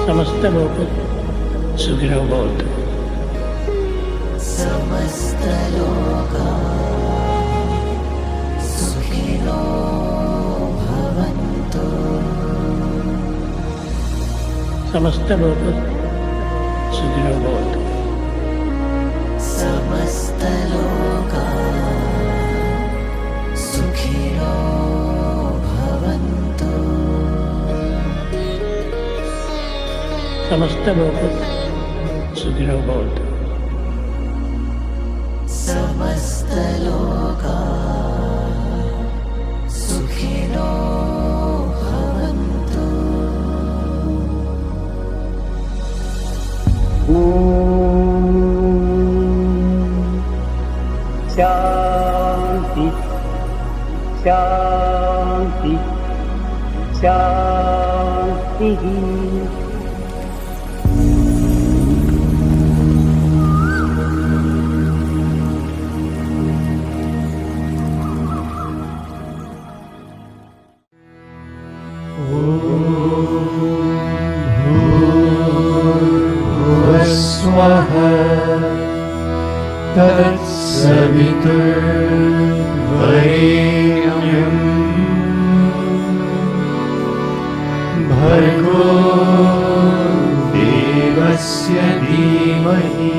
समस्त लोक सुखिनो भवन्तु। समस्त लोका सुखिनो भवन्तु। समस्त लोक सुखिनो भवन्तु। समस्त लोका सुखिनो भवन्तु। समस्त लोक सुखिनो भवन्तु। समस्त लोका सुखिनो भवन्तु। शांति शांति शांति। स्वः तत्सवितुर्वरेण्यं भर्गो देवस्य धीमहि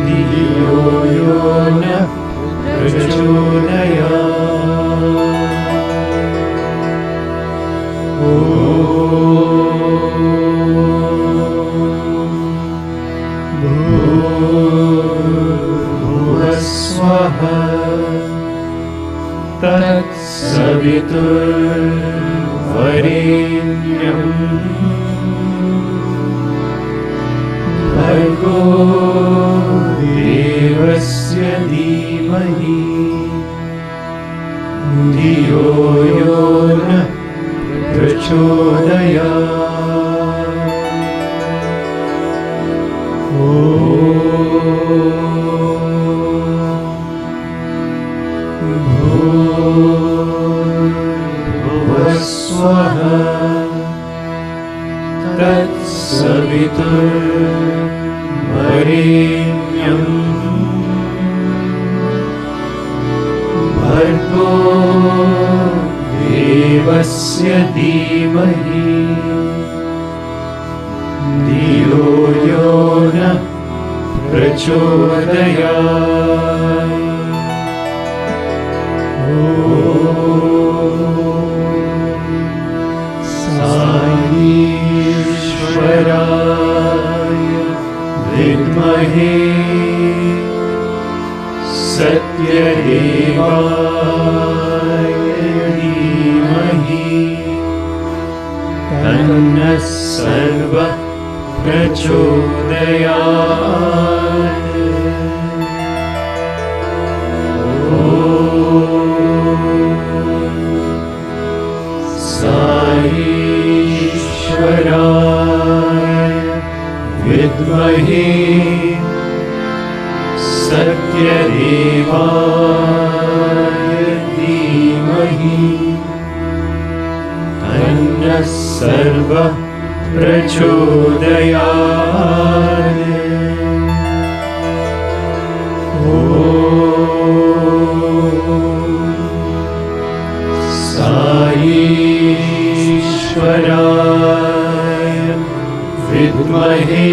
धियो यो नः भूर्भुवस्वः तत्सवितुर्वरेण्यं भर्गो देवस्य धीमहि धियो यो नः प्रचोदयात्। भूर्भुवस्वः तत्सवितुर्वरेण्यं भर्गो देवस्य धीमहि धियो यो नः प्रचोदयात्। साईश्वराय विद्महे सत्यदेवाय धीमहि तन्नः सर्वः प्रचोदयात्। साईश्वराय विद्महे सत्यदेवाय धीमहि तन्नः सर्वः प्रचोदयात्। साईश्वराय विद्महे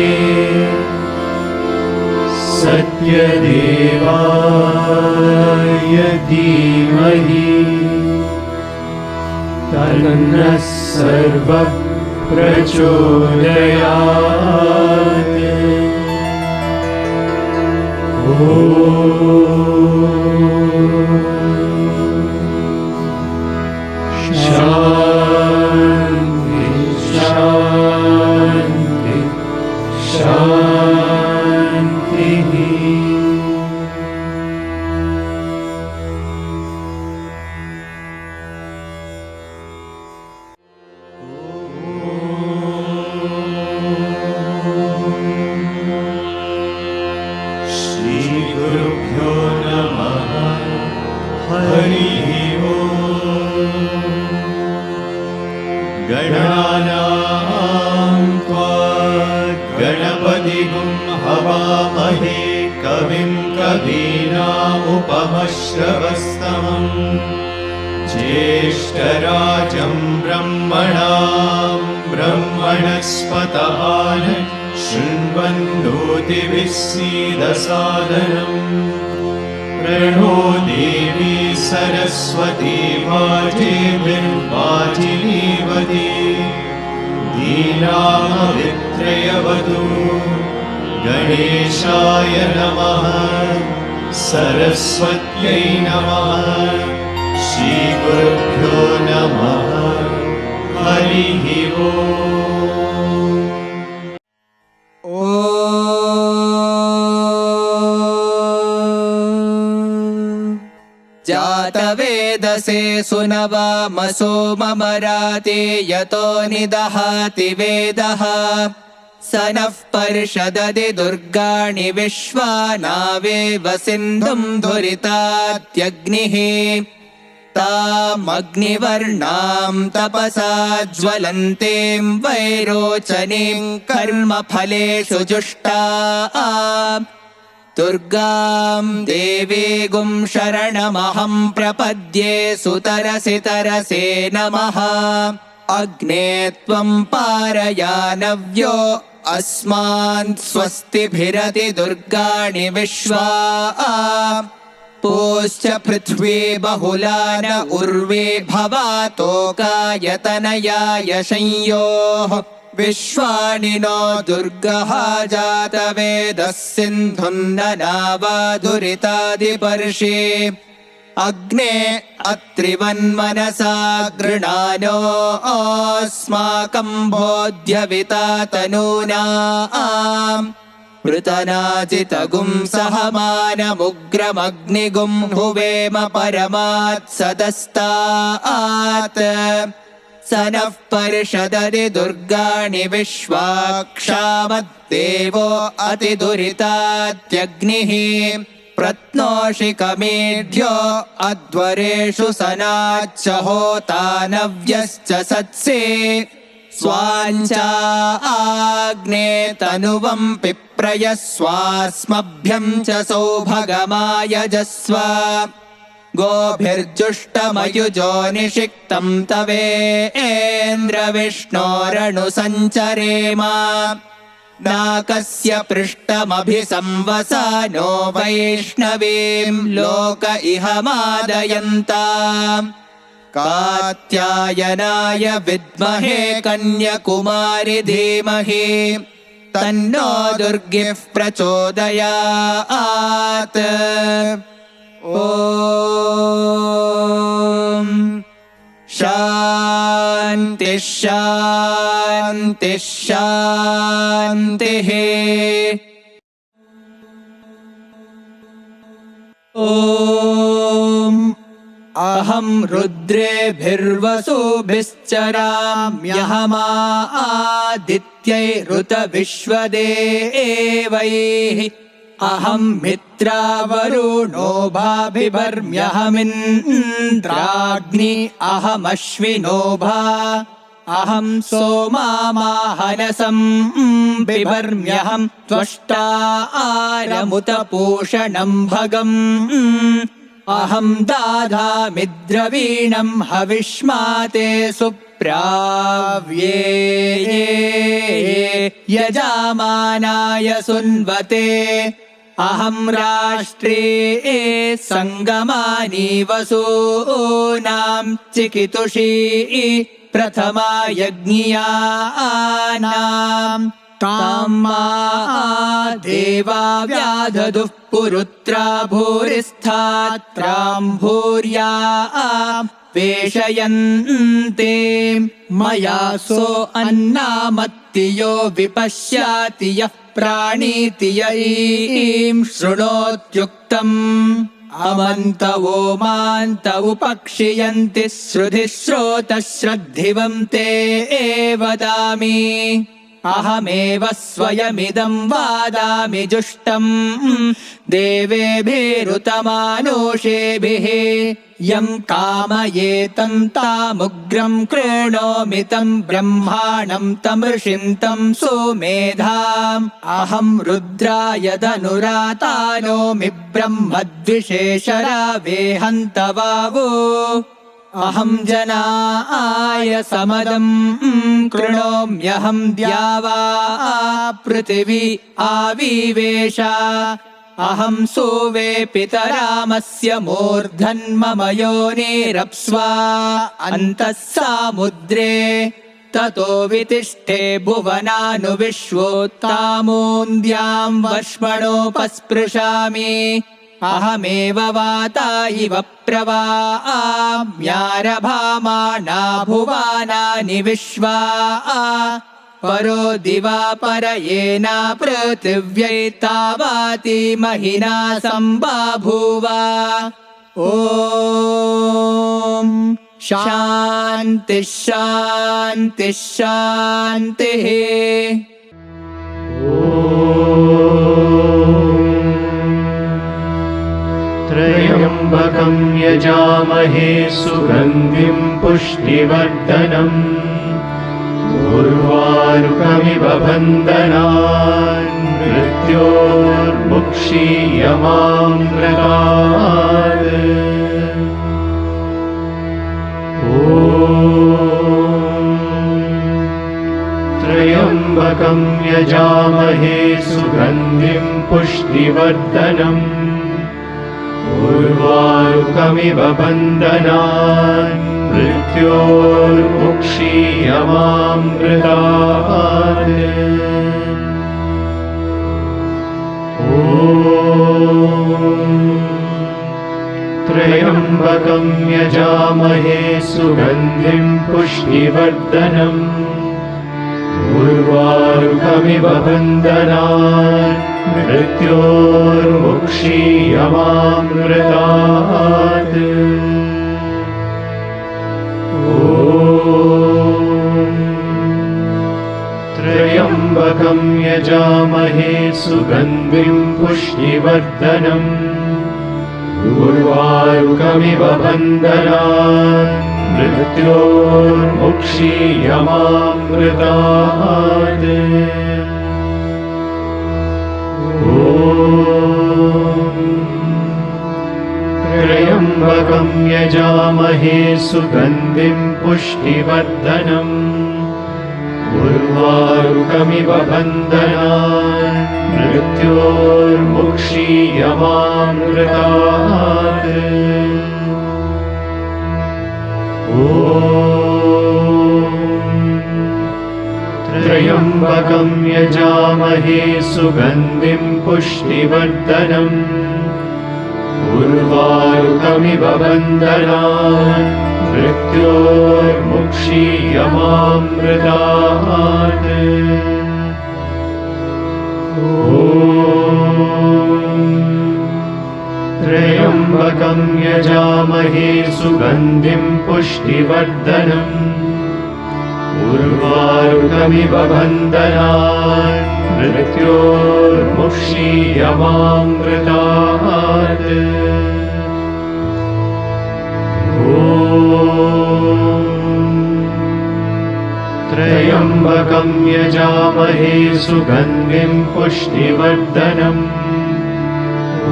सत्यदेवाय धीमहि तन्नः सर्वः प्रचोदयात्। शान्ति शान्ति शान्तिः। श्रीगुरुभ्यो नमः। सुनामहे कविं कवीनामुपमश्रवस्तमम् ज्येष्ठराजं ब्रह्मणां ब्रह्मणस्पत शृण्वन्नोतिभिः सीदसादनम् प्रणो देवी सरस्वती वाजेभिर्वाजिनीवती दीनामवित्रयवतु गणेशाय नमः सरस्वत्यै नमः श्रीगुरुभ्यो नमः हरिः जातवेदसे सुनवामसो ममराते यतो निदहाति वेदः स नः पर्षदति दुर्गाणि विश्वानावेव सिन्धुं धुरितात्यग्निः तामग्निवर्णां तपसा ज्वलन्तीं वैरोचनीं कर्मफलेषु जुष्टाम् दुर्गां देवीगुं शरणमहं प्रपद्ये सुतरसि तरसे नमः अग्ने त्वं पारयानव्यो अस्मान् स्वस्तिभिरति दुर्गाणि विश्वा पोश्च पृथ्वी बहुला न उर्वे भवातोकायतनयाय संयोः विश्वानि नो दुर्गः जातवेदः सिन्धुन्ननावाधुरितादिपर्षि अग्ने अत्रिवन्मनसा गृणानो अस्माकं बोध्यविता तनूनाम् पृतनाजितगुं सहमानमुग्रमग्निगुं हुवेम परमात् सदस्तात् स नः पर्षदति दुर्गाणि विश्वाक्षामद्देवो अतिदुरितात्यग्निः प्रत्नोषिकमेढ्यो अध्वरेषु सनाच्च होतानव्यश्च सत्से स्वाञ्चाग्ने तनुवं पिप्रयस्वास्मभ्यं च सौभगमायजस्व गोभिर्जुष्टमयुजो निषिक्तं तवेन्द्रविष्णोरनुसञ्चरेम नाकस्य पृष्ठमभिसंवसानो वैष्णवीं लोक इह मादयन्ताम् कात्यायनाय विद्महे कन्याकुमारि धीमहि तन्नो दुर्गिः प्रचोदयात् ॐ शान्ति शान्ति शान्तिः ॐ अहं रुद्रेभिर्वसुभिश्चराम्यहमादित्यैरुतविश्वदेवैः अहं मित्रावरुणो भाभिभर्म्यहमिन्द्राग्नि अहमश्विनो भा अहं सोमामाहनसं बिभर्म्यहं त्वष्टारमुतपूषणं भगम् अहं दाधामिद्रवीणं हविष्माते सुप्राव्ये यजामानाय सुन्वते अहं राष्ट्रे सङ्गमानि वसूनां चिकितुषी प्रथमा यज्ञियानां ताम्मा देवा व्याधदुः पुरुत्रा भूरिस्थात्रां भूर्या वेशयन्ते मया सो अन्नामत्तियो विपश्याति यः प्राणीति यईं शृणोत्युक्तम् अमन्तवो मान्त उपक्षियन्ति श्रुधिश्रोतश्रद्धिवं ते वदामि अहमेव स्वयमिदं वादामि जुष्टम् देवेभिरुतमानुषेभिः यं कामयेतं तामुग्रं कृणोमि तं ब्रह्माणं तमृषिं तं सुमेधाम् अहं रुद्राय धनुरातानोमि ब्रह्मद्विषेशरावेहन्तवावो अहं जनाय समदं कृणोम्यहं द्यावा पृथिवी आविवेश अहं सुवे पितरामस्य मूर्धन्मम योनिरप्स्वा अन्तः सामुद्रे ततो वितिष्ठे भुवनानुविश्वोत्तामोन्द्यां वर्ष्मणोपस्पृशामि अहमेव वाता इव प्रवाम्यारभामाणा भुवानानि विश्वा परो दिवा परयेन पृथिव्यै तावाति महिना सम्बाभूव ॐ शान्तिः शान्तिः शान्तिः त्र्यम्बकं यजामहे सुगन्धिं पुष्टिवर्धनम् उर्वारुकमिव बन्धनान् मृत्योर्मुक्षीयमामृतात् त्र्यम्बकं यजामहे सुगन्धिं पुष्टिवर्धनम् उर्वारुकमिव बन्धनान् मृत्योर्मुक्षीयमामृतात् त्र्यम्बकं यजामहे सुगन्धिं पुष्टिवर्धनम् उर्वारुकमिव बन्धनान् मृत्योर्मुक्षीयमामृतात् त्र्यम्बकं यजामहे सुगन्धिं पुष्टिवर्धनम् उर्वारुकमिव बन्धनान् मृत्योर्मुक्षीयमामृतात् त्र्यम्बकं यजामहे सुगन्धिं पुष्टिवर्धनम् उर्वारुकमिव बन्धनान् मृत्योर्मुक्षीयमामृतात् त्र्यम्बकं यजामहे सुगन्धिं पुष्टिवर्धनम् उर्वारुकमिव बन्धनान् मृत्योर्मुक्षीयमामृतात् त्र्यम्बकं यजामहे सुगन्धिं पुष्टिवर्धनम् उर्वारुकमिव बन्धनान् मृत्योर्मुक्षीयमामृतात् त्र्यम्बकं यजामहे सुगन्धिं पुष्टिवर्धनम्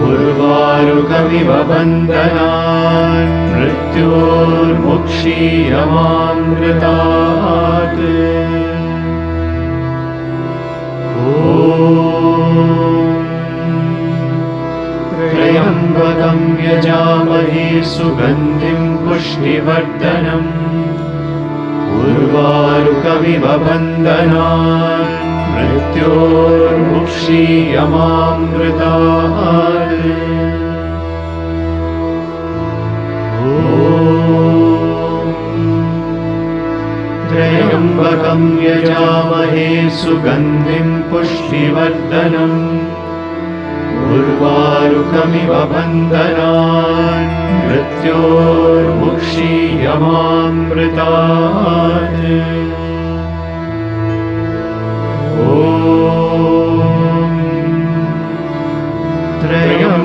उर्वारुकमिव बन्धनान् मृत्योर्मुक्षीयमामृतात् त्र्यम्बकं यजामहे सुगन्धिं पुष्टिवर्धनम् उर्वारुकमिव बन्धनान् मृत्योर्मुक्षीयमामृतात् त्र्यम्बकं यजामहे सुगन्धिं पुष्टिवर्धनम् उर्वारुकमिव बन्धनान् मृत्योर्मुक्षीयमामृतात्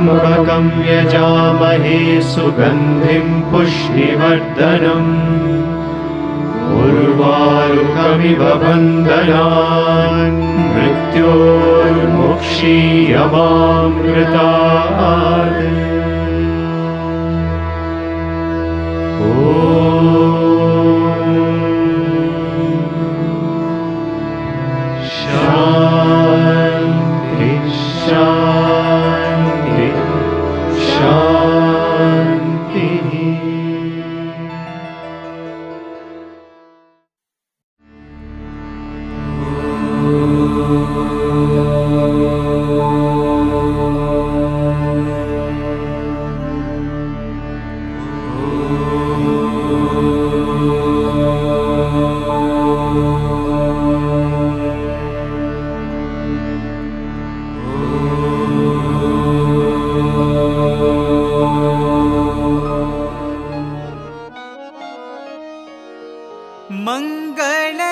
त्र्यम्बकं यजामहे सुगन्धिं पुष्टिवर्धनम् उर्वारुकमिव बन्धनान् मृत्योर्मुक्षीयमामृतात् शान्ति शान्ति शान्तिः।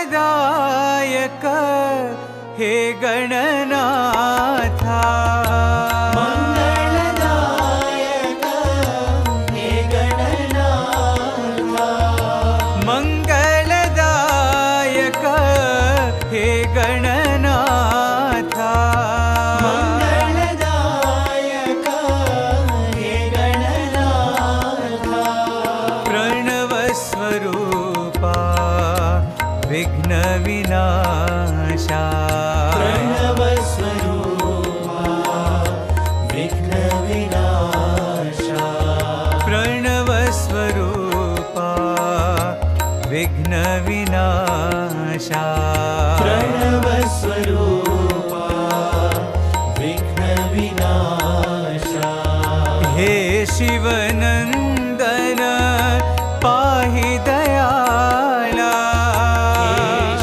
मंगलदायक हे गणनाथा, मंगलदायक हे गणनाथा, मंगलदायक हे गणनाथा, मंगलदायक हे गणनाथा, प्रणव स्वरूपा विघ्न विनाशा, प्रणव स्वरूपा विघ्न विनाशा, प्रणव स्वरूपा विघ्न विनाशा, प्रणव स्वरूपा विघ्न विनाशा, हे शिवनंदन पाहि दयाला, हे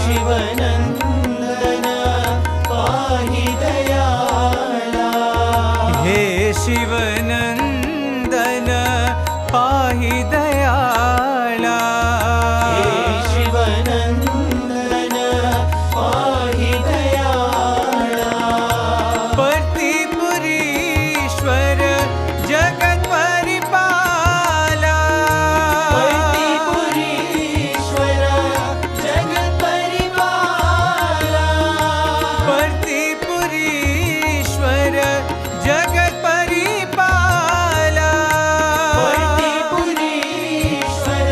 शिवनंदन पाहि दयाला, हे शिवनंदन पाहि दयाला, हे शिवनंदन पाहि दयाला, पर्तिपुरीश्वर जगत परिपाला, पर्तिपुरीश्वर जगत परिपाला, पर्तिपुरीश्वर जगत परिपाला, पर्तिपुरीश्वर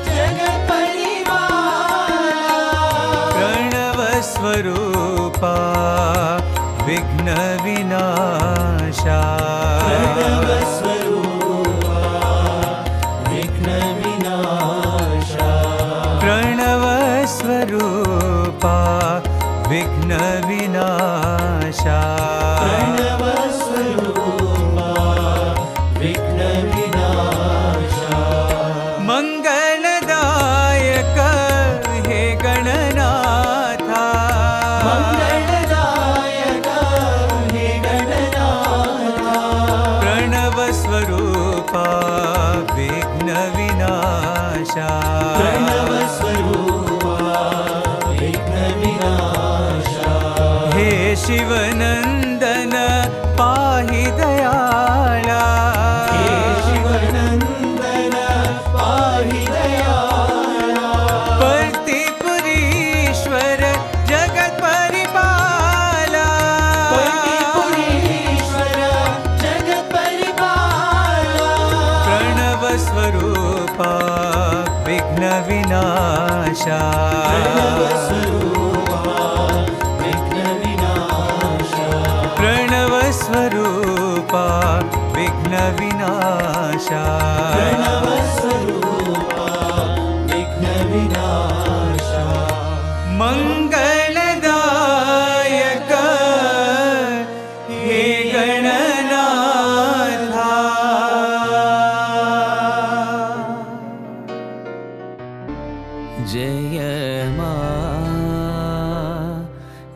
जगत परिपाला, प्रणव स्वरूपा विघ्न विनाशा, प्रणव स्वरूपा विघ्न विनाशा, प्रणव स्वरूपा विघ्न विनाशा, प्रणव स्वरूपा विघ्न विनाशा, मंगलदायक हे गणनाथा, मंगलदायक हे गणनाथा, प्रणव स्वरूपा विघ्न विनाशा, प्रणव स्वरूपा विघ्न विनाशा, हे शिवनंदन पाहि दयाला, हे शिवनंदन पाहि दयाला, पर्तिपुरीश्वर जगत परिपाला, पर्तिपुरीश्वर जगत परिपाला, प्रणव स्वरूपा विघ्न विनाशा, प्रणव स्वरूपा विघ्न विनाशा, प्रणव स्वरूपा विघ्न विनाशा, प्रणव स्वरूपा विघ्न विनाशा, मंगलदायक हे गणनाथा,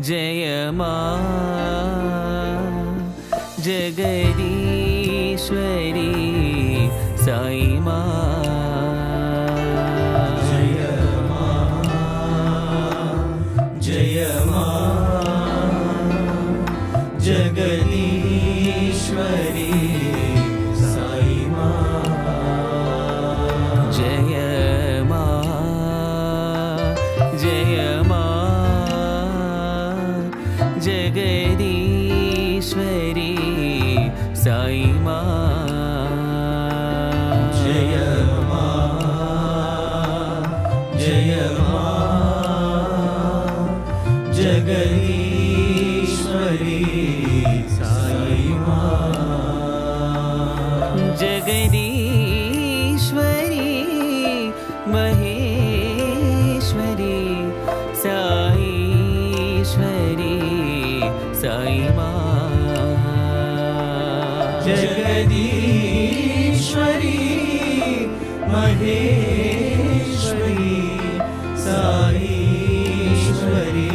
जय मा जगदीश्वरी साई माँ, जय माँ जगदीश्वरी जय मा जगदीश्वरी साई माँ जगदीश्वरी महेश्वरी साईश्वरी साई माँ जगदीश्वरी महेश्वरी साईश्वरी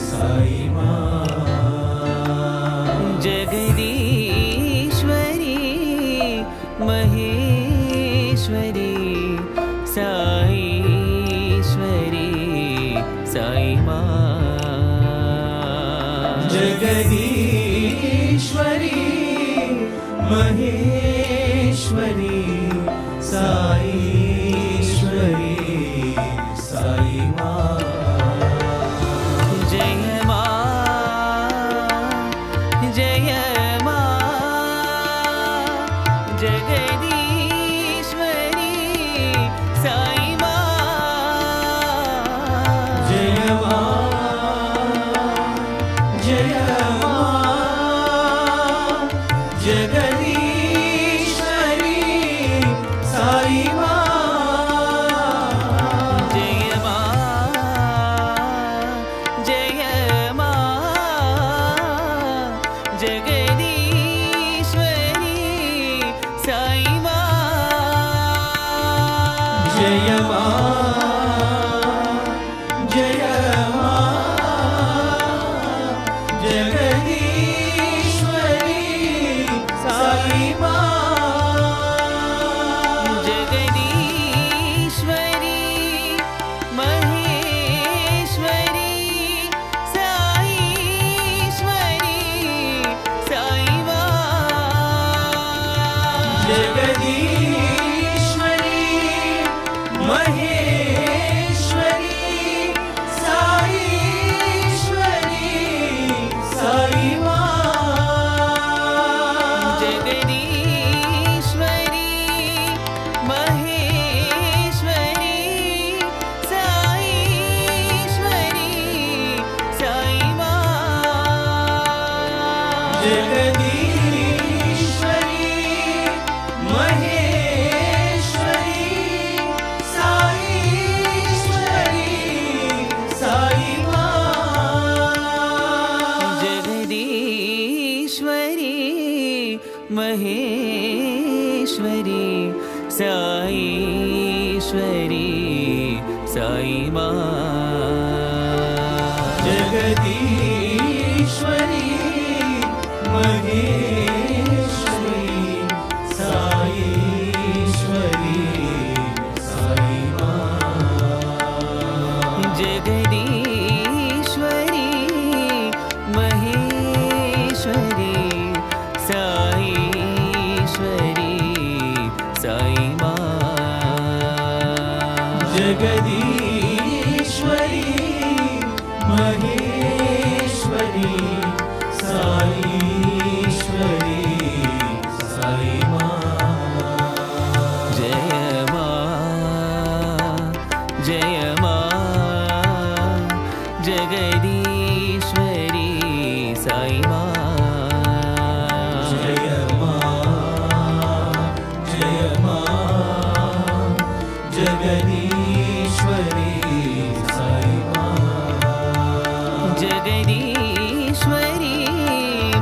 साई माँ जगदीश्वरी महेश्वरी साईश्वरी साई माँ जगदीश्वरी महेश्वरी साईश्वरी साई माँ जय माँ जय माँ जगदीश्वरी साई माँ जय माँ जय माँ जगदीश्वरी साई माँ जय माँ जय माँ जगदीश्वरी साई माँ जय माँ जय माँ जगदीश्वरी साई माँ जगदीश्वरी महेश्वरी साईश्वरी साई माँ जगदीश्वरी महेश्वरी साईश्वरी साई माँ जगदीश्वरी महेश्वरी साईश्वरी साई माँ जगदीश्वरी महेश्वरी साईश्वरी साई माँ जगदीश्वरी महेश्वरी साईश्वरी साई माँ जगदीश्वरी महेश्वरी साईश्वरी साई माँ जगदीश्वरी महेश्वरी साईश्वरी साई माँ जगदीश्वरी महेश्वरी साईश्वरी साई माँ जय माँ जय माँ जगदीश्वरी साई माँ जय माँ जय माँ जगदीश्वरी साई माँ जगदीश्वरी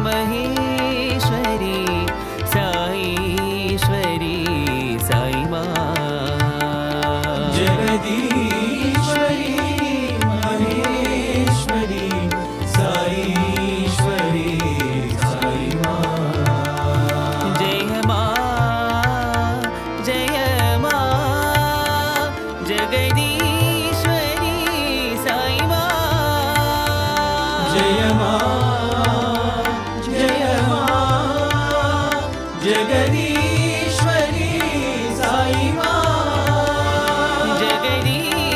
महेश्वरी साईश्वरी साई माँ जगदीश्वरी महेश्वरी साईश्वरी साई माँ जय माँ जय माँ जगदीश्वरी साई माँ जय माँ जय माँ जगदीश्वरी साई माँ जगदीश्वरी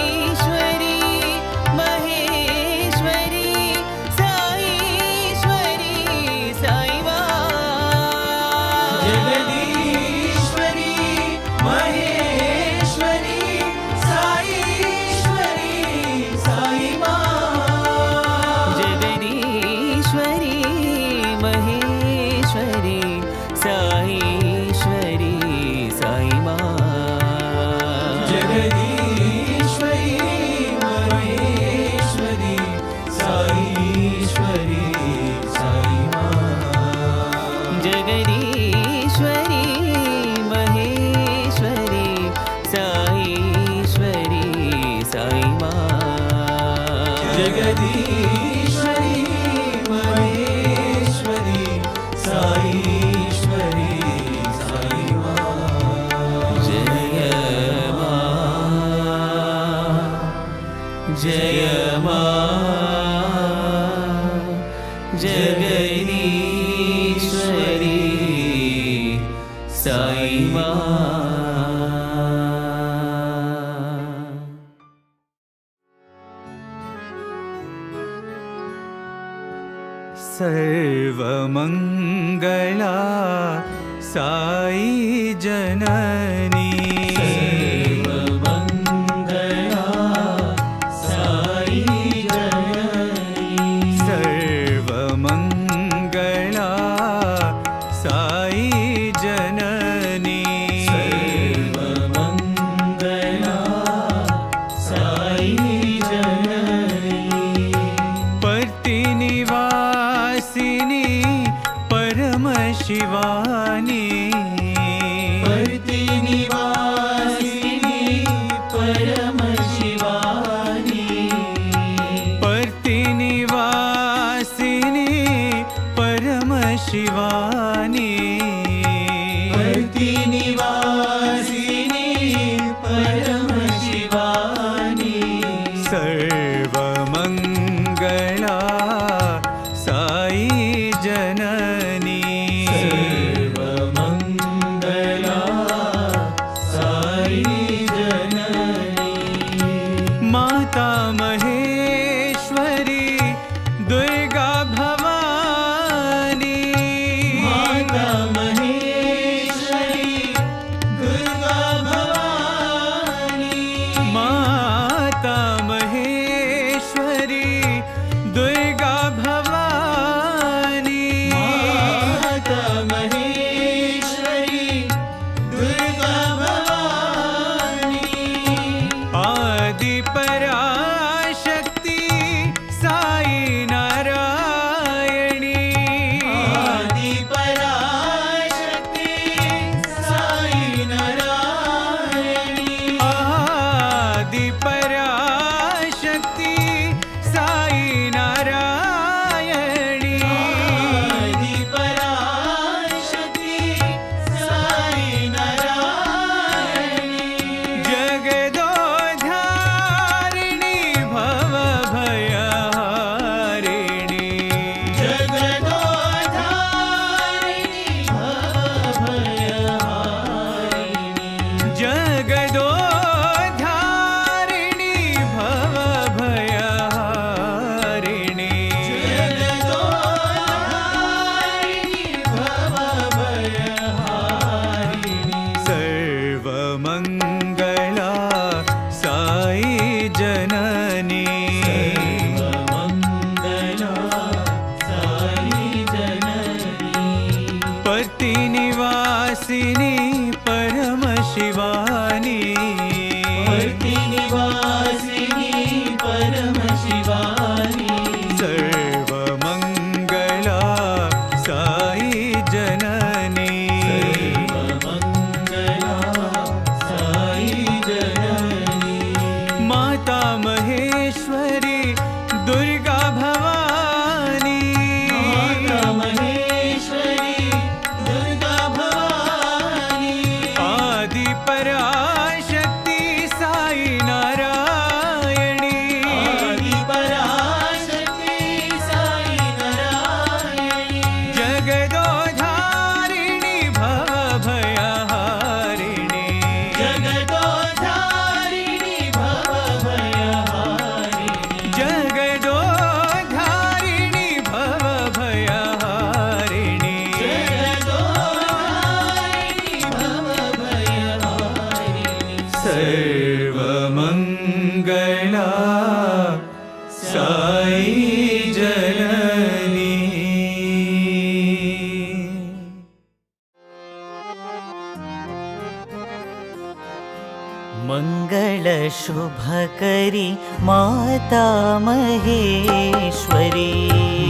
साई माँ जगदीश्वरी महेश्वरी साईश्वरी साई माँ जय माँ जगदीश्वरी साई माँ सर्वमङ्गला साई जननी सर्वमङ्गला साई जननी सर्वमङ्गला साई जननी सर्वमङ्गला साई जननी पर्तिनिवासिनी परमशिवानी पर्तिनिवासिनी परमशिवानी पर्तिनिवासिनी परमशिवानी पर्तिनिवासिनी परमशिवानी सर्वमङ्गला साई जननी सर्वमङ्गला साई जननी माता महेश्वरी दुर्गा भवानी माता महेश्वरी दुर्गा भवानी माता महेश्वरी दुर्गा भवानी माता महेश्वरी दुर्गा भवानी आदि पराशक्ति साई नारायणी आदि पराशक्ति साई नारायणी आदि पराशक्ति साई नारायणी आदि पराशक्ति साई नारायणी जगदोद्धारिणी भवभयहारिणी जगदोद्धारिणी भवभयहारिणी जगदोद्धारिणी भवभयहारिणी जगदोद्धारिणी भवभयहारिणी सर्वमङ्गला साई जननी सर्वमङ्गला साई जननी पर्तिनिवासिनी परमशिवानी पर्तिनिवासिनी परमशिवानी सर्वमङ्गला साई जननी सर्वमङ्गला साई जननी माता महेश्वरी दुर्गा भवानी माता महेश्वरी दुर्गा भवानी आदि पराशक्ति साई नारायणी आदि पराशक्ति साई नारायणी जगदोद्धारिणी भवभयहारिणी जगदोद्धारिणी भवभयहारिणी जगदोद्धारिणी भवभयहारिणी जगदोद्धारिणी भवभयहारिणी सर्वमङ्गला साई जननी मंगल शुभकरी माता महेश्वरी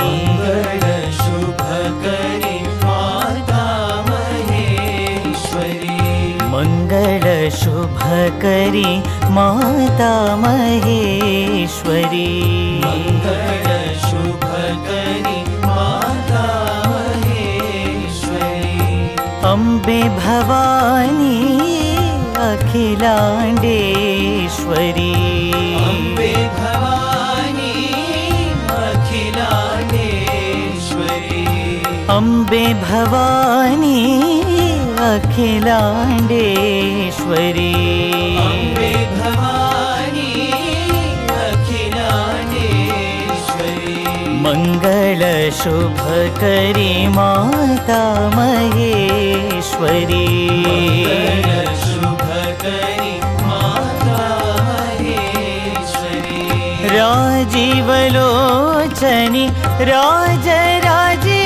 मंगल शुभकरी माता महेश्वरी मंगल शुभकरी माता महेश्वरी मंगल शुभकरी माता महेश्वरी अम्बे भवानी अखिलांडेश्वरी अम्बे भवानी अखिलांडेश्वरी अम्बे भवानी अखिलांडेश्वरी अम्बे भवानी अखिलांडेश्वरी मंगल शुभकरी माता महेश्वरी मंगल शुभकरी माता महेश्वरी राजीवलोचनि राजराजेश्वरी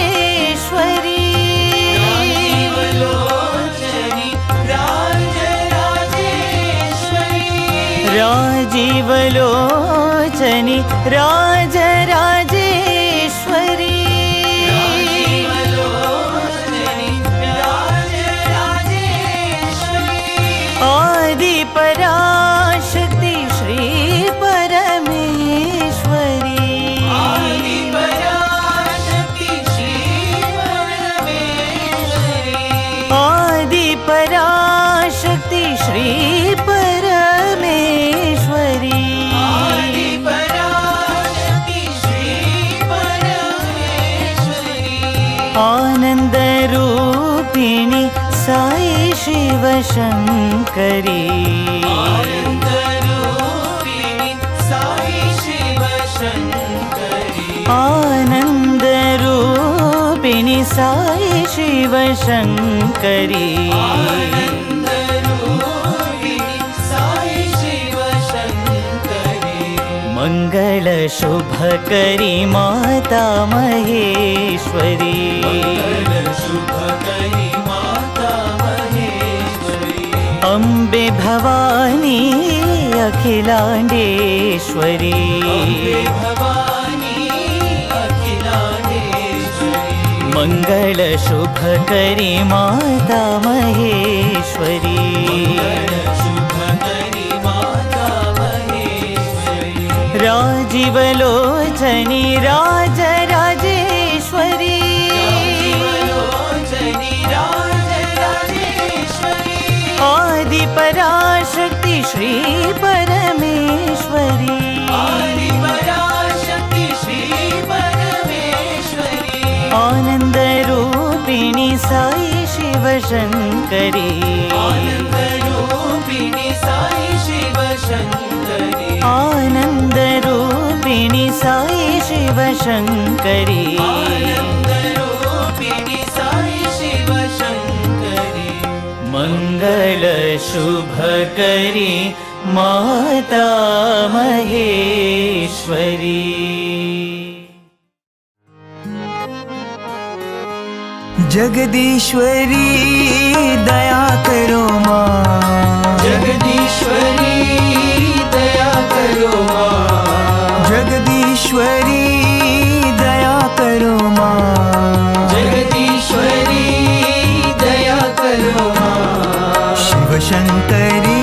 राजीवलोचनि राजराजेश्वरी आदि पराशक्ति श्री परमेश्वरी आदि पराशक्ति श्री परमेश्वरी आदि पराशक्ति श्री परमेश्वरी आदि पराशक्ति श्री परमेश्वरी आनंद रूपिणी साई शिव शंकरी आनंद रूपिणी साई शिव शंकरी आनंद रूपिणी साई शिव शंकरी आनंद रूपिणी साई शिव शंकरी मंगल शुभकरी माता महेश्वरी मंगल शुभकरी माता महेश्वरी अम्बे भवानी अखिलांडेश्वरी अम्बे भवानी अखिलांडेश्वरी मंगल शुभकरी माता महेश्वरी मंगल शुभकरी माता महेश्वरी राजीवलोचनि राजराजेश्वरी राजीवलोचनि राजराजेश्वरी आदि पराशक्ति श्री परमेश्वरी आदि पराशक्ति श्री परमेश्वरी आनंद रूपिणी साई शिव शंकरी आनंद रूपिणी साई शिव शंकरी आनंद रूपिणी साई शिव शंकरी आनंद रूपिणी साई शिव शंकरी मंगल शुभकरी माता महेश्वरी जगदीश्वरी दया करो माँ जगदीश्वरी दया करो माँ जगदीश्वरी दया करो माँ जगदीश्वरी दया करो माँ शिव शंकरी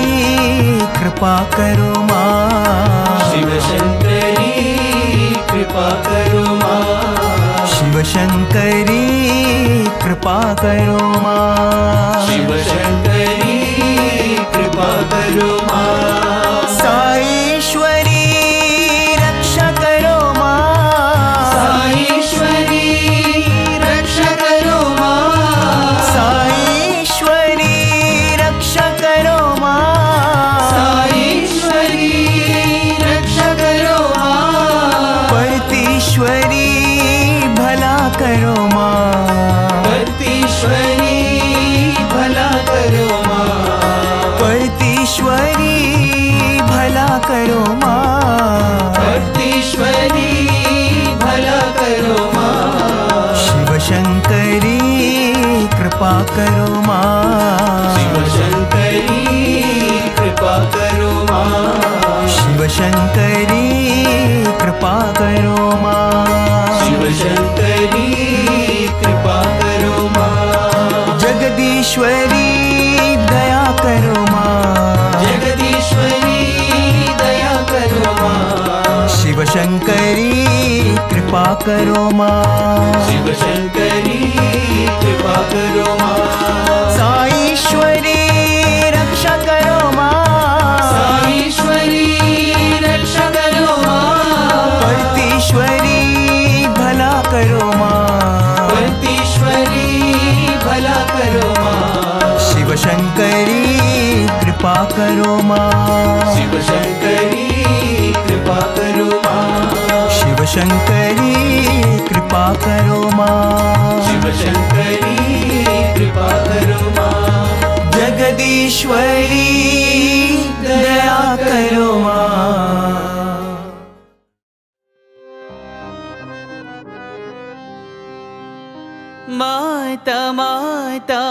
कृपा करो माँ शिव शंकरी कृपा करो माँ शिव शंकरी कृपा करो माँ शिव शंकरी कृपा करो माँ साईश्वरी रक्षा करो माँ साईश्वरी रक्षा करो माँ साईश्वरी रक्षा करो माँ साईश्वरी रक्षा करो माँ परतीश्वरी भला करो माँ परतीश्वरी भला करो माँ परतीश्वरी भला करो माँ परतीश्वरी भला करो माँ शिव शंकरी कृपा करो माँ शिव शंकरी कृपा करो माँ शिव शंकरी कृपा करो माँ शिव शंकरी कृपा करो माँ जगदीश्वरी दया करो माँ शिवशङ्करी कृपा करो मां शिव शंकरी कृपा करो मां साईश्वरी रक्षा करो मां साईश्वरी रक्षा करो मां परतीश्वरी भला करो मां परतीश्वरी भला करो मां शिवशङ्करी कृपा करो मां शिव शंकरी कृपा करो मां शिवशङ्करी कृपा करो मां शिव शंकरी कृपा करो मां जगदीश्वरी दया करो मां माता माता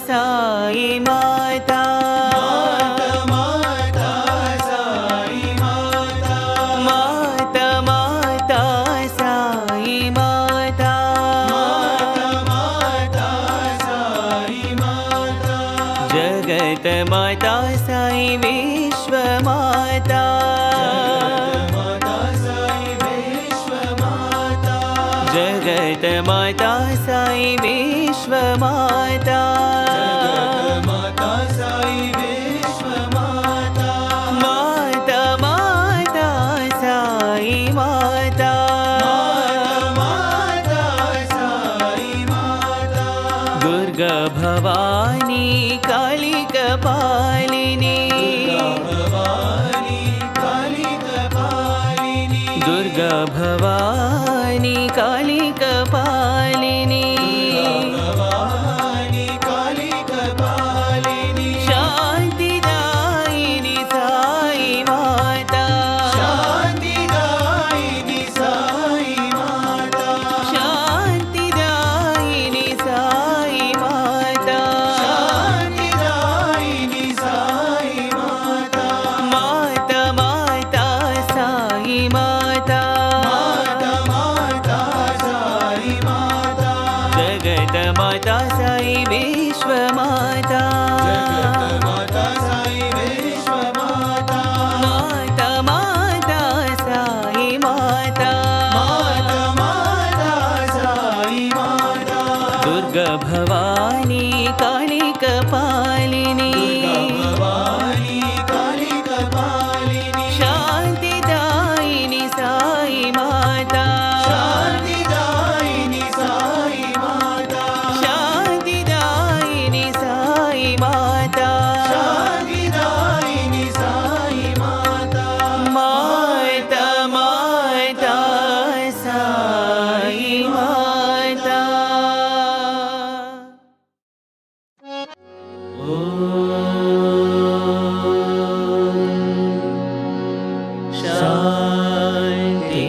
साई माता माता साई माता माता माता साई माता माता साई माता जगत माता साई विश्व माता माता साई विश्व माता जगत माता साई विश्व माता माता साई विश्व माता माता माता साई माता माता साई माता दुर्गा भवानी काली कपालिनी भवानी काली कपालिनी दुर्गा भवानी काली कपालिनी भवानी काली कपालिनी शान्तिदायिनी साई माता शान्तिदायिनी साई माता शान्तिदायिनी साई माता शान्तिदायिनी साई माता माता माता साई माता माता माता साई माता जगत माता साई विश्व माता जगत माता साई विश्व माता माता माता साई माता माता माता साई माता दुर्गा भवानी काली कपालिनी भवानी काली कपालिनी शान्तिदायिनी साई माता शान्तिदायिनी साई माता शान्तिदायिनी साई माता शान्तिदायिनी साई माता माता माता साई माता शान्ति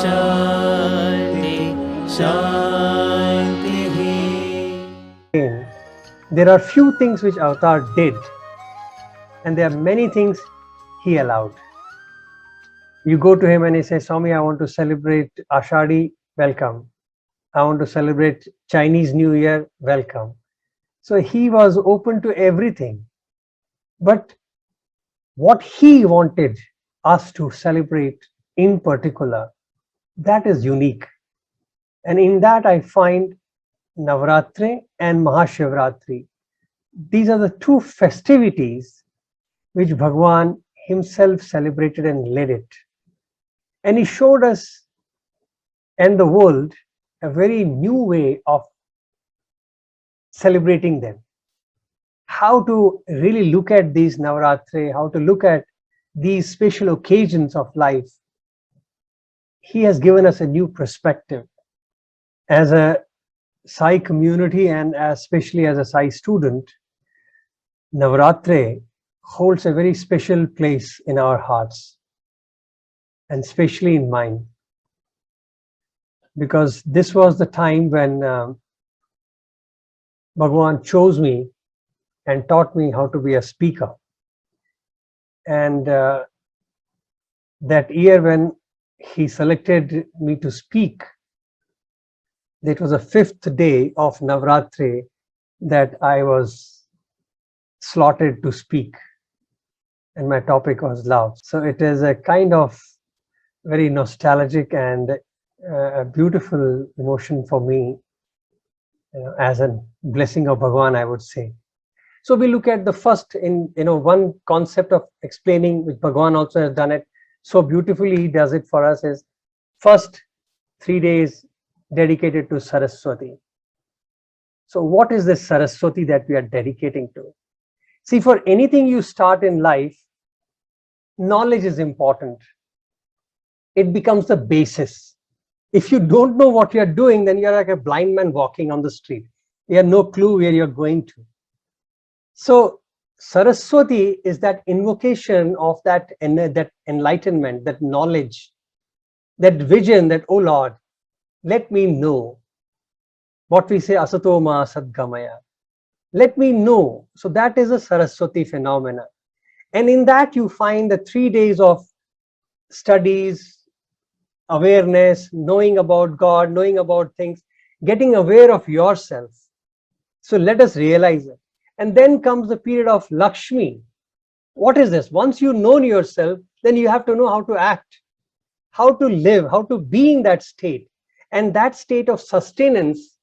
शान्ति शान्तिः There are few things which Avatar did, and there are many things he allowed. You go to him and he says, Swami, I want to celebrate Ashadi, welcome. I want to celebrate Chinese New Year, welcome. So he was open to everything. But what he wanted us to celebrate in particular, that is unique. And in that I find Navaratri and Mahashivratri. These are the two festivities which Bhagwan himself celebrated and led it. And he showed us and the world a very new way of celebrating them. How to really look at these Navaratri, how to look at these special occasions of life. He has given us a new perspective. As a Sai community and especially as a Sai student, Navaratri holds a very special place in our hearts, and especially in mine, because this was the time when Bhagwan chose me and taught me how to be a speaker. And that year when he selected me to speak, it was the 5th day of Navaratri that I was slotted to speak, and my topic was love. So it is a kind of very nostalgic and a beautiful emotion for me, as a blessing of Bhagwan, I would say. So we look at the first in, one concept of explaining, which Bhagwan also has done it so beautifully, he does it for us, is first 3 days dedicated to Saraswati. So what is this Saraswati that we are dedicating to? See, for anything you start in life, knowledge is important. It becomes the basis. If you don't know what you're doing, then you're like a blind man walking on the street. You have no clue where you're going to. So Saraswati is that invocation of that enlightenment, that knowledge, that vision, that, oh Lord, let me know. What we say, asato ma sadgamaya. Let me know. So that is a Saraswati phenomena. And in that you find the 3 days of studies, awareness, knowing about God, knowing about things, getting aware of yourself. So let us realize it. And then comes the period of Lakshmi. What is this? Once you know yourself, then you have to know how to act, how to live, how to be in that state. And that state of sustenance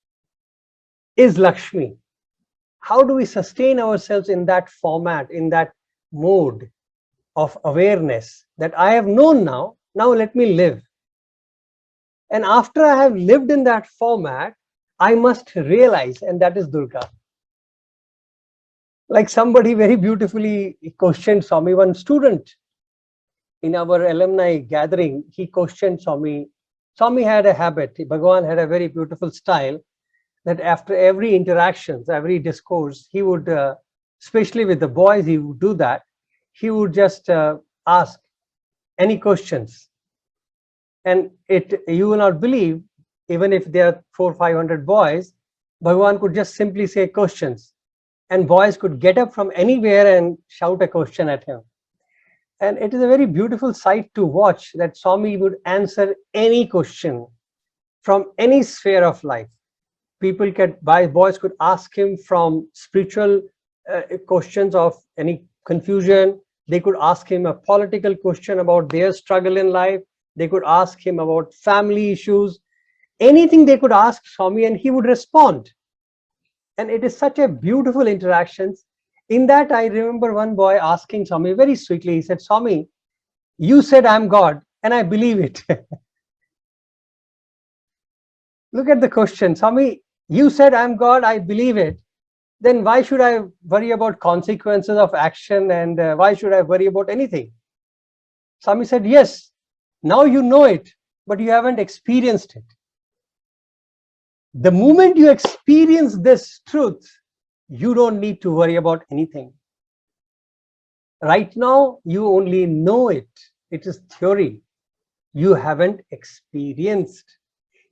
is Lakshmi. How do we sustain ourselves in that format, in that mode of awareness that I have known now, let me live. And after I have lived in that format, I must realize, and that is Durga. Like somebody very beautifully questioned Swami, one student in our alumni gathering, he questioned Swami. Swami had a habit, Bhagavan had a very beautiful style, that after every interactions, every discourse, he would, especially with the boys, he would do that. He would just ask any questions. And you will not believe, even if there are 400-500 boys, Bhagavan could just simply say questions. And boys could get up from anywhere and shout a question at him. And it is a very beautiful sight to watch that Swami would answer any question from any sphere of life. Boys could ask him from spiritual questions of any confusion. They could ask him a political question about their struggle in life. They could ask him about family issues. Anything they could ask Swami and he would respond. And it is such a beautiful interaction. In that, I remember one boy asking Swami very sweetly, he said, Swami, you said I'm God and I believe it. Look at the question, Swami, you said I'm God, I believe it. Then why should I worry about consequences of action, and why should I worry about anything? Swami said, yes, now you know it, but you haven't experienced it. The moment you experience this truth, you don't need to worry about anything. Right now, you only know it. It is theory. You haven't experienced.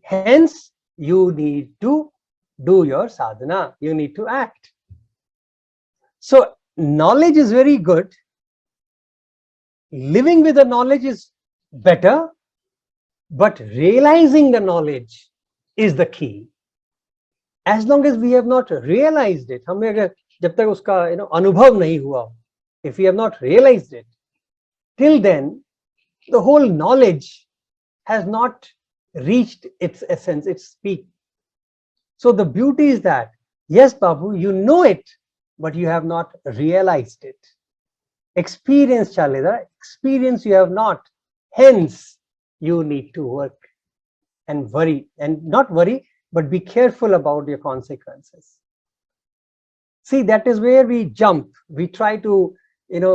Hence, you need to do your sadhana. You need to act. So, knowledge is very good. Living with the knowledge is better, but realizing the knowledge is the key. As long as we have not realized it, हमने अगर जब तक उसका अनुभव नहीं हुआ, if we have not realized it, till then the whole knowledge has not reached its essence, its peak. So the beauty is that, yes, Babu, you know it, but you have not realized it. Experience chaleda, experience you have not. Hence, you need to work and worry, and not worry, but be careful about your consequences. See, that is where we jump. We try to,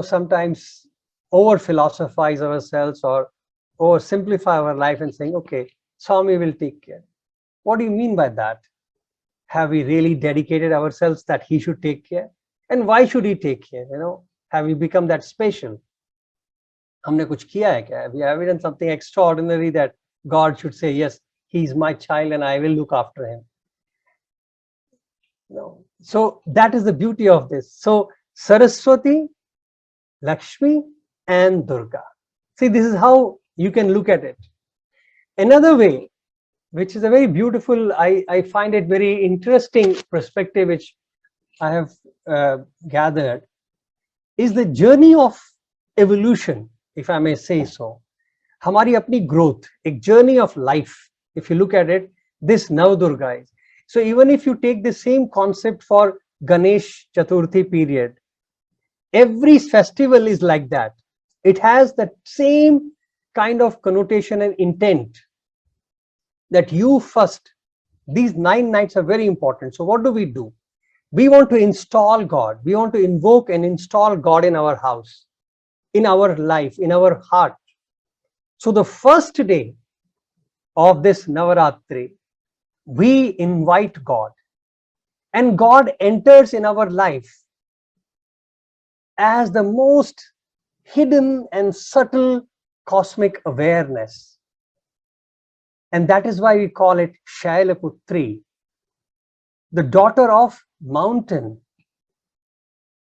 sometimes over philosophize ourselves or over simplify our life and saying, okay, Swami will take care. What do you mean by that? Have we really dedicated ourselves that he should take care? And why should he take care? Have we become that special? हमने कुछ किया है क्या? Have we ever done something extraordinary that God should say, yes, he's my child and I will look after him? No. So that is the beauty of this. So Saraswati, Lakshmi and Durga. See, this is how you can look at it. Another way, which is a very beautiful, I find it very interesting perspective, which I have gathered, is the journey of evolution, if I may say so. हमारी अपनी growth, a journey of life. If you look at it, this Navadurga is. So even if you take the same concept for Ganesh Chaturthi period, every festival is like that. It has that same kind of connotation and intent that you first, these 9 nights are very important. So what do? We want to install God. We want to invoke and install God in our house, in our life, in our heart. So the first day of this Navaratri, we invite God, and God enters in our life as the most hidden and subtle cosmic awareness. And that is why we call it Shailaputri, the daughter of mountain.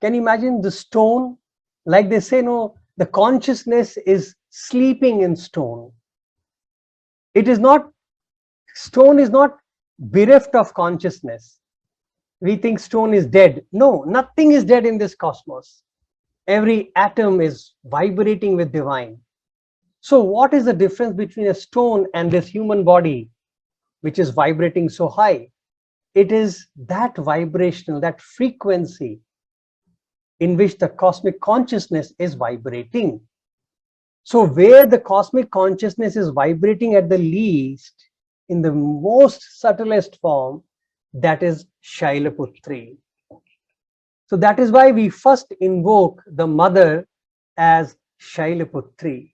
Can you imagine the stone? Like they say, no, the consciousness is sleeping in stone. It is not, stone is not bereft of consciousness. We think stone is dead. No, nothing is dead in this cosmos. Every atom is vibrating with divine. So what is the difference between a stone and this human body, which is vibrating so high? It is that vibrational, that frequency in which the cosmic consciousness is vibrating. So where the cosmic consciousness is vibrating at the least, in the most subtlest form, that is Shailaputri. So that is why we first invoke the mother as Shailaputri,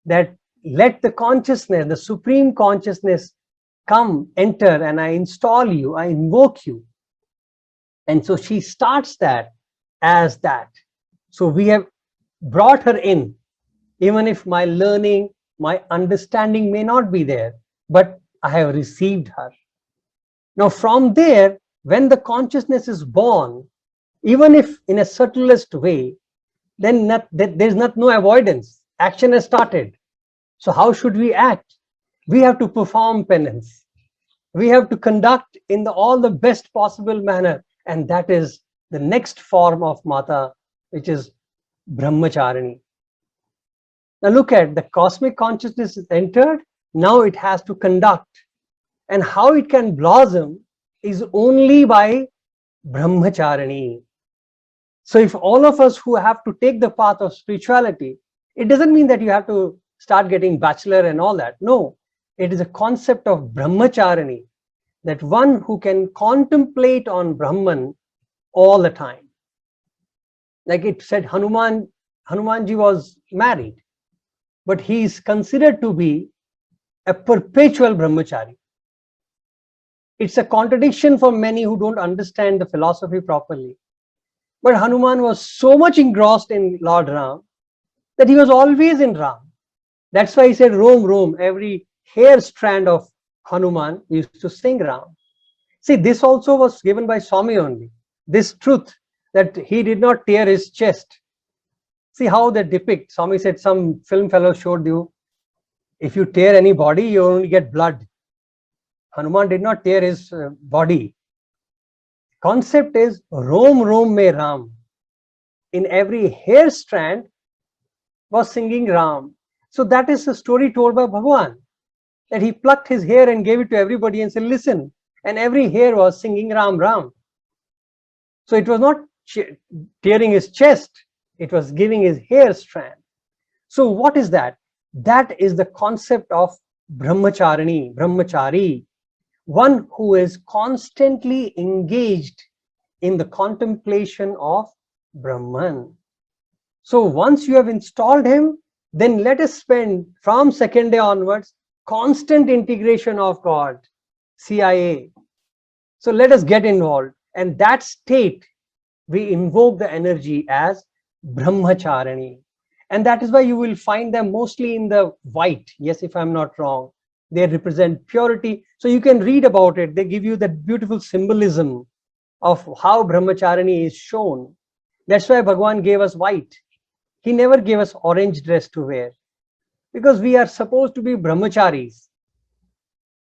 that let the consciousness, the supreme consciousness come, enter, and I install you, I invoke you. And so she starts that as that. So we have brought her in, even if my learning, my understanding may not be there, but I have received her. Now from there, when the consciousness is born, even if in a subtlest way, then there's no avoidance. Action has started. So how should we act? We have to perform penance. We have to conduct in all the best possible manner. And that is the next form of Mata, which is Brahmacharini. Now look at the cosmic consciousness is entered. Now it has to conduct. And how it can blossom is only by Brahmacharini. So if all of us who have to take the path of spirituality, it doesn't mean that you have to start getting bachelor and all that. No, it is a concept of Brahmacharini, that one who can contemplate on Brahman all the time. Like it said, Hanumanji was married, but he is considered to be a perpetual Brahmachari. It's a contradiction for many who don't understand the philosophy properly. But Hanuman was so much engrossed in Lord Ram that he was always in Ram. That's why he said, roam, roam. Every hair strand of Hanuman used to sing Ram. See, this also was given by Swami only. This truth that he did not tear his chest. See how they depict. Swami said, some film fellow showed you, if you tear any body, you only get blood. Hanuman did not tear his body. Concept is roam, roam me Ram. In every hair strand was singing Ram. So that is a story told by Bhagwan, that he plucked his hair and gave it to everybody and said, listen. And every hair was singing Ram, Ram. So it was not tearing his chest, it was giving his hair strand. So what is that? That is the concept of Brahmacharini, Brahmachari, one who is constantly engaged in the contemplation of Brahman. So once you have installed him, then let us spend from second day onwards constant integration of God, CIA. So let us get involved, and that state we invoke the energy as Brahmacharini. And that is why you will find them mostly in the white. Yes, if I'm not wrong, they represent purity. So you can read about it. They give you that beautiful symbolism of how Brahmacharini is shown. That's why Bhagwan gave us white. He never gave us orange dress to wear, because we are supposed to be brahmacharis,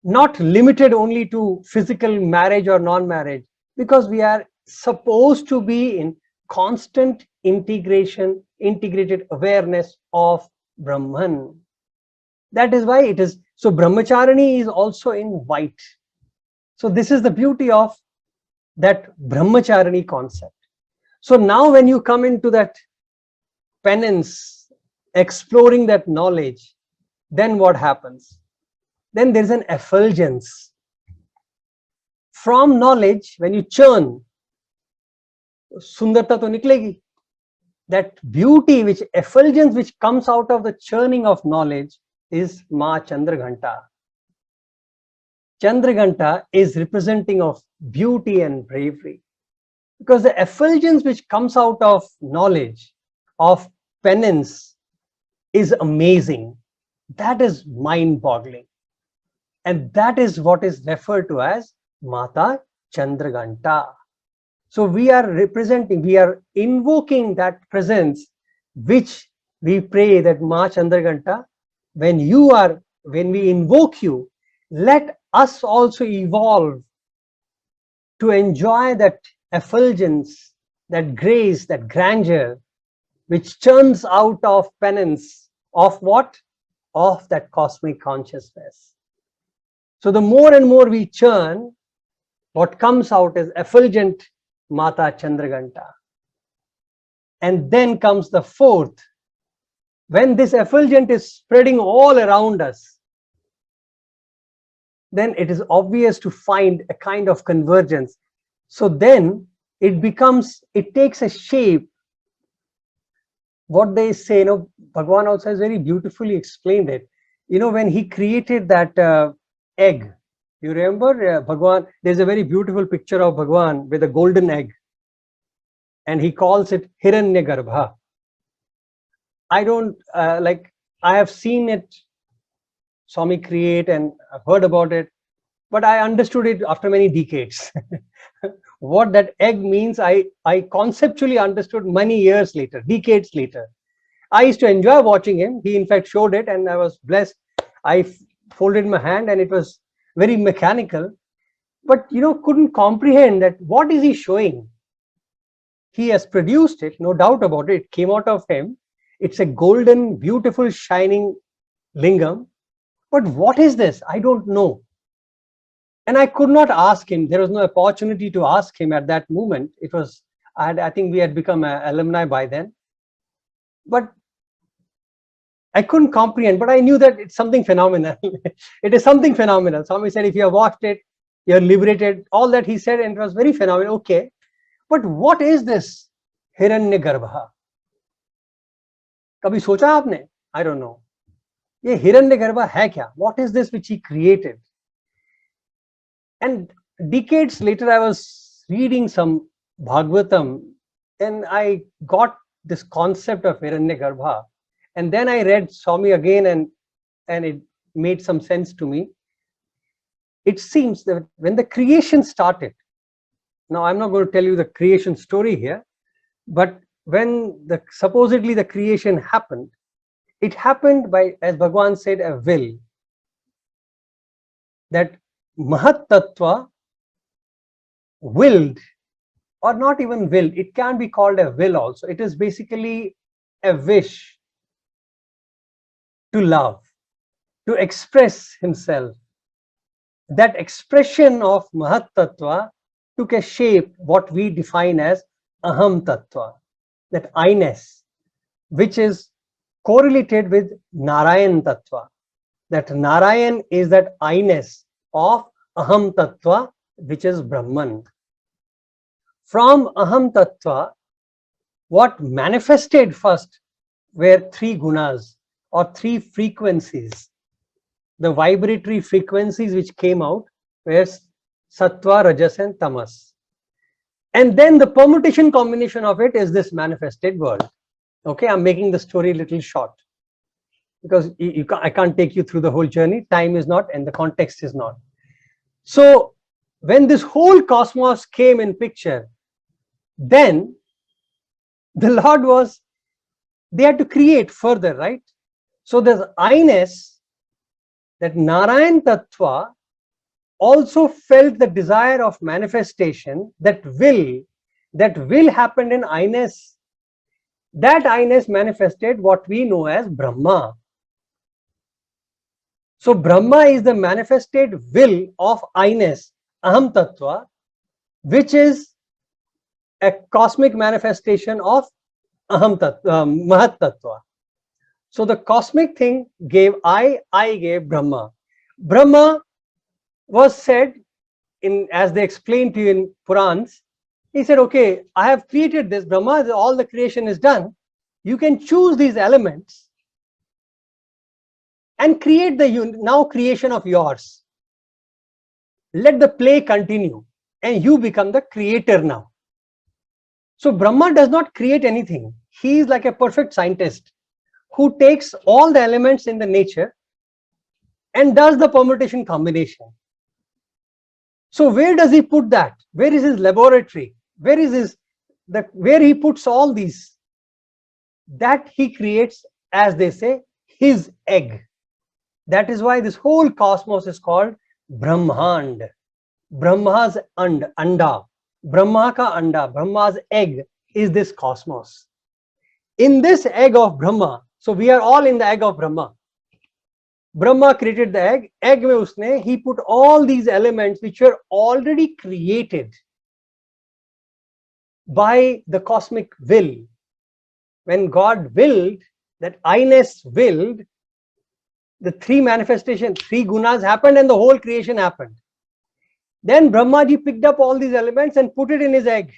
not limited only to physical marriage or non-marriage, because we are supposed to be in constant integration, integrated awareness of Brahman. That is why it is. So Brahmacharini is also in white. So this is the beauty of that Brahmacharini concept. So now when you come into that penance, exploring that knowledge, then what happens? Then there is an effulgence. From knowledge, when you churn, Sundarta to niklegi. That beauty, which effulgence which comes out of the churning of knowledge is Ma Chandraghanta. Chandraghanta is representing of beauty and bravery. Because the effulgence which comes out of knowledge, of penance, is amazing. That is mind-boggling. And that is what is referred to as Mata Chandraghanta. So we are representing, we are invoking that presence which we pray that Ma Chandraghanta, when we invoke you, let us also evolve to enjoy that effulgence, that grace, that grandeur, which churns out of penance of what? Of that cosmic consciousness. So the more and more we churn, what comes out is effulgent Mata Chandraghanta. And then comes the fourth. When this effulgent is spreading all around us, then it is obvious to find a kind of convergence. So then it takes a shape. What they say, Bhagavan also has very beautifully explained it. When he created that egg, you remember Bhagavan, there's a very beautiful picture of Bhagavan with a golden egg. And he calls it Hiranyagarbha. I have seen it, Swami create, and I've heard about it, but I understood it after many decades. What that egg means, I conceptually understood many years later, decades later. I used to enjoy watching him. He in fact showed it and I was blessed. I folded my hand and it was very mechanical, but couldn't comprehend that what is he showing. He has produced it, no doubt about it. It came out of him. It's a golden, beautiful, shining lingam. But what is this? I don't know. And I could not ask him. There was no opportunity to ask him at that moment. It was, I think we had become alumni by then. But I couldn't comprehend, but I knew that it's something phenomenal. It is something phenomenal. Swami said, if you have watched it, you're liberated. All that he said, and it was very phenomenal. Okay. But what is this Hiranyagarbha? Kabhi socha aapne? I don't know. Ye Hiranyagarbha hai kya? What is this which he created? And decades later, I was reading some Bhagavatam and I got this concept of Hiranyagarbha. And then I read Swami again and it made some sense to me. It seems that when the creation started, now I'm not going to tell you the creation story here, but when supposedly the creation happened, it happened by, as Bhagavan said, a will. That Mahat Tattva willed, or not even willed, it can be called a will also. It is basically a wish to love, to express himself. That expression of Mahat Tattva took a shape, what we define as Aham Tattva, that I-ness, which is correlated with Narayan Tattva. That Narayan is that I-ness of Aham Tattva, which is Brahman. From Aham Tattva, what manifested first were three gunas or three frequencies. The vibratory frequencies which came out were Sattva, Rajas and Tamas. And then the permutation combination of it is this manifested world. Okay, I'm making the story a little short because I can't take you through the whole journey. Time is not and the context is not. So when this whole cosmos came in picture, then the Lord they had to create further, right? So there's I-ness, that Narayan Tattva also felt the desire of manifestation, that will happened in I-ness. That I-ness manifested what we know as Brahma. So Brahma is the manifested will of I-ness, Aham Tattva, which is a cosmic manifestation of Aham Tattva, Mahat Tattva. So the cosmic thing gave I gave Brahma. Brahma was said in, as they explained to you in Purans, he said, okay, I have created this, Brahma, all the creation is done. You can choose these elements and create the now creation of yours. Let the play continue and you become the creator now. So Brahma does not create anything. He is like a perfect scientist who takes all the elements in the nature and does the permutation combination. So where does he put that? Where is his laboratory? Where is his where he puts all these? That he creates, as they say, his egg. That is why this whole cosmos is called Brahmand. Brahma's anda. Brahma ka anda, Brahma's egg is this cosmos. In this egg of Brahma, so we are all in the egg of Brahma. Brahma created the egg. Egg mein usne, he put all these elements which were already created by the cosmic will. When God willed, that I-ness willed, the three manifestations, three gunas happened and the whole creation happened. Then Brahmaji picked up all these elements and put it in his egg.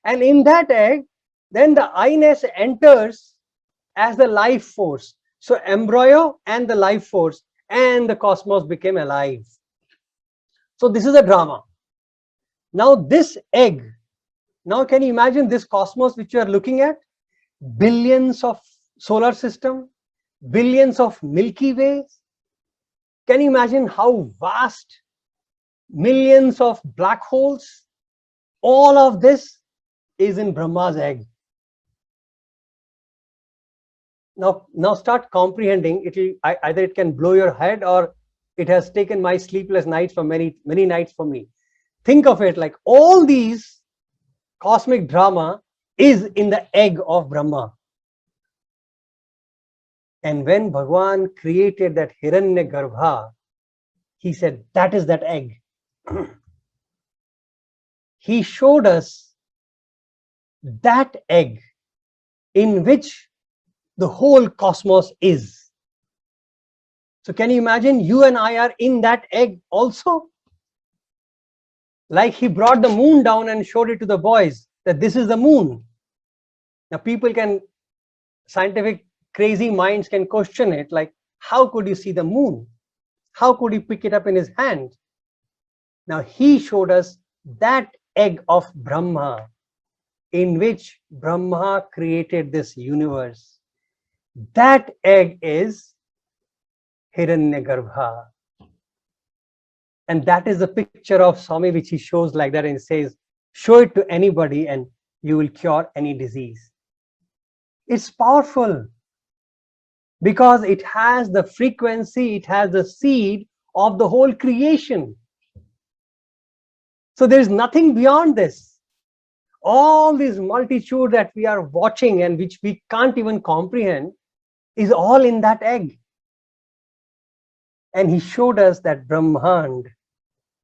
And in that egg, then the I-ness enters as the life force. So embryo and the life force and the cosmos became alive. So this is a drama. Now this egg, now can you imagine this cosmos which you are looking at? Billions of solar system, billions of Milky Ways. Can you imagine how vast? Millions of black holes. All of this is in Brahma's egg. Now start comprehending. Either it can blow your head or it has taken my sleepless nights for many nights for me. Think of it like all these cosmic drama is in the egg of Brahma. And when Bhagwan created that Hiranyagarbha, he said, that is that egg. He showed us that egg in which the whole cosmos is. So can you imagine you and I are in that egg also? Like he brought the moon down and showed it to the boys that this is the moon. Now people can, scientific crazy minds can question it, like how could you see the moon? How could he pick it up in his hand? Now he showed us that egg of Brahma in which Brahma created this universe. That egg is Hiranyagarbha. And that is the picture of Swami which he shows like that and says, show it to anybody and you will cure any disease. It's powerful because it has the frequency, it has the seed of the whole creation. So there is nothing beyond this. All this multitude that we are watching and which we can't even comprehend is all in that egg. And he showed us that Brahmand,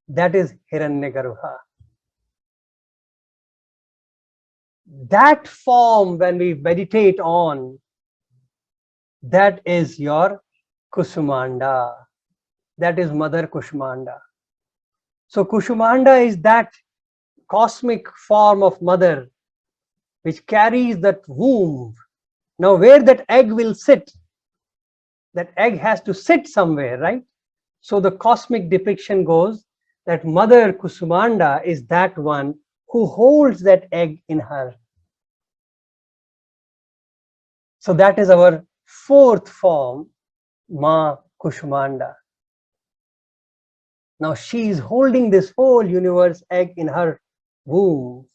that is Hiranyagarbha. That form, when we meditate on, that is your Kusumanda. That is Mother Kushmanda. So Kushmanda is that cosmic form of mother which carries that womb. Now where that egg will sit, that egg has to sit somewhere, right? So the cosmic depiction goes that Mother Kusumanda is that one who holds that egg in her. So that is our fourth form, Ma Kushmanda. Now she is holding this whole universe egg in her womb.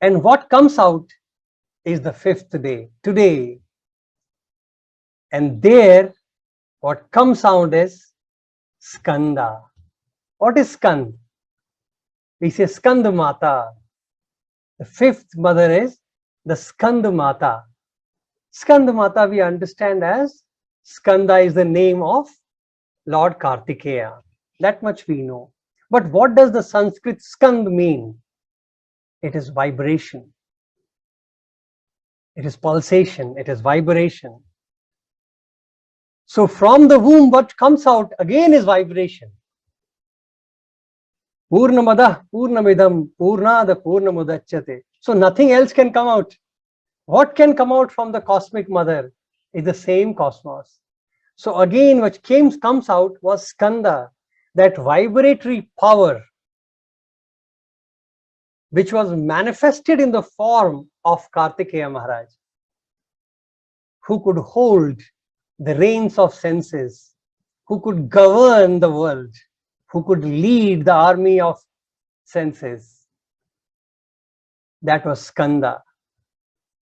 And what comes out is the fifth day, today. And there, what comes out is Skanda. What is Skand? We say Skand Mata. The fifth mother is the Skand Mata. Skand Mata we understand as Skanda is the name of Lord Kartikeya. That much we know. But what does the Sanskrit skand mean? It is vibration. It is pulsation. It is vibration. So from the womb, what comes out again is vibration. Purnamada, Purnamidam, Purnada, Purnamudachyate. So nothing else can come out. What can come out from the cosmic mother is the same cosmos. So again, what comes out was Skanda, that vibratory power which was manifested in the form of Kartikeya Maharaj, who could hold the reins of senses, who could govern the world, who could lead the army of senses. That was Skanda.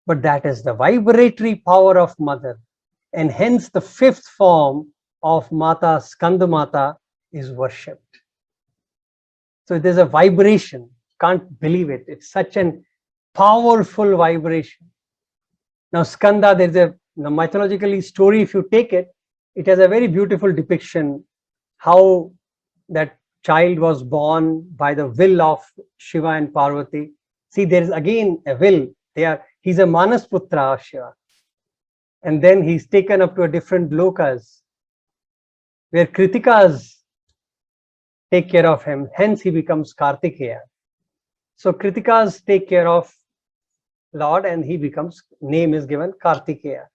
But that is the vibratory power of mother, and hence the fifth form of Mata, Skanda Mata, is worshipped. So there's a vibration. Can't believe it. It's such an powerful vibration. Now Skanda, there's a mythologically story, if you take it, it has a very beautiful depiction how that child was born by the will of Shiva and Parvati. See, there is again a will. He's a Manas Putra of Shiva. And then he's taken up to a different lokas where Kritikas take care of him. Hence he becomes Kartikeya. So Kritikas take care of Lord and he becomes, name is given Kartikeya.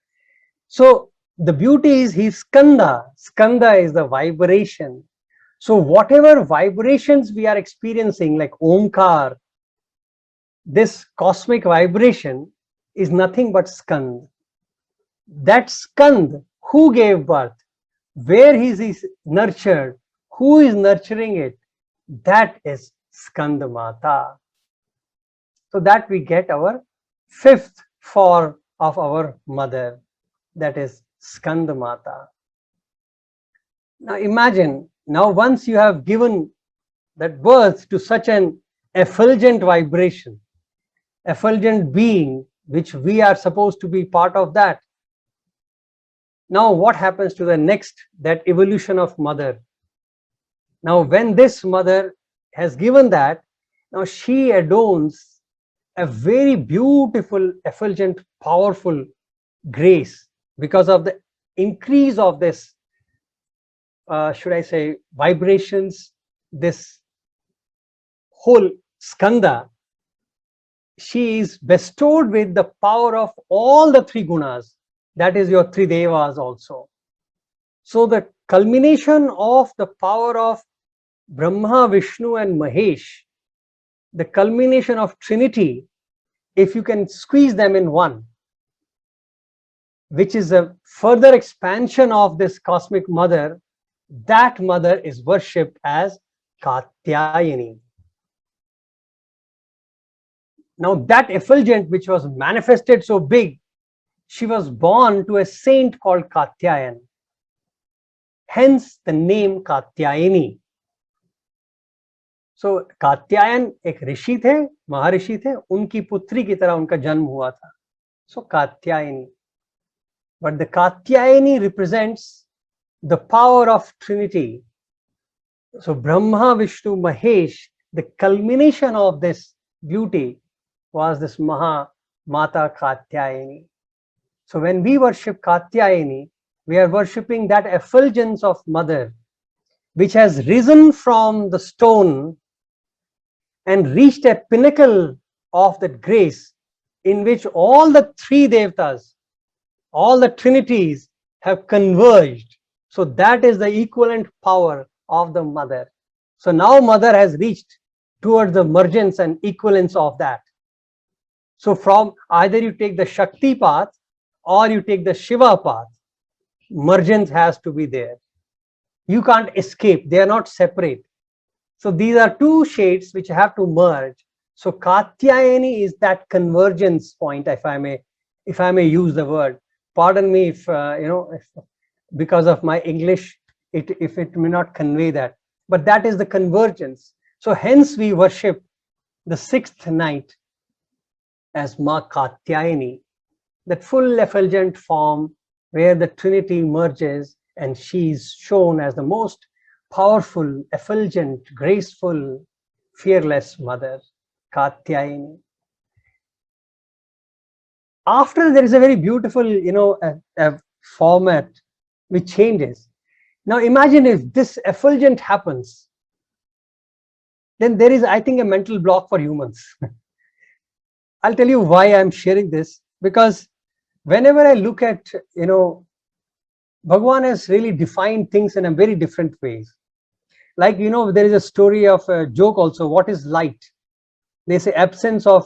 So the beauty is he's Skanda. Skanda is the vibration. So whatever vibrations we are experiencing, like Omkar, this cosmic vibration is nothing but Skand. That Skand, who gave birth, where he is nurtured, who is nurturing it, that is Skanda Mata. So that we get our fifth form of our mother, that is Skanda Mata. Now imagine, now once you have given that birth to such an effulgent vibration, effulgent being, which we are supposed to be part of that. Now what happens to the next, that evolution of mother? Now when this mother has given that, now she adorns a very beautiful, effulgent, powerful grace because of the increase of this, should I say, vibrations, this whole Skanda. She is bestowed with the power of all the three gunas. That is your three devas also. So the culmination of the power of Brahma, Vishnu and Mahesh, the culmination of Trinity, if you can squeeze them in one, which is a further expansion of this cosmic mother, that mother is worshipped as Katyayani. Now that effulgent which was manifested so big, she was born to a saint called Katyayan. Hence the name Katyayani. So Katyayan एक ऋषि थे, महर्षि थे, उनकी पुत्री की तरह उनका जन्म हुआ था. So Katyayani. But the Katyayani represents the power of Trinity. So Brahma, Vishnu, Mahesh, the culmination of this beauty was this Mata Katyayani. So when we worship Katyayani, we are worshipping that effulgence of mother, which has risen from the stone and reached a pinnacle of that grace in which all the three devatas, all the trinities have converged. So that is the equivalent power of the mother. So now mother has reached towards the mergence and equivalence of that. So from either you take the Shakti path or you take the Shiva path, mergence has to be there. You can't escape, they are not separate. So these are two shades which have to merge. So Katyayani is that convergence point, if I may use the word. Pardon me if because of my English, if it may not convey that, but that is the convergence. So hence we worship the sixth night as Ma Katyayani, that full effulgent form where the Trinity merges and she's shown as the most powerful, effulgent, graceful, fearless mother, Katyayini. After, there is a very beautiful, a format which changes. Now imagine if this effulgent happens, then there is, I think, a mental block for humans. I'll tell you why I'm sharing this, because whenever I look at, Bhagwan has really defined things in a very different ways. Like, there is a story of a joke also. What is light? They say absence of,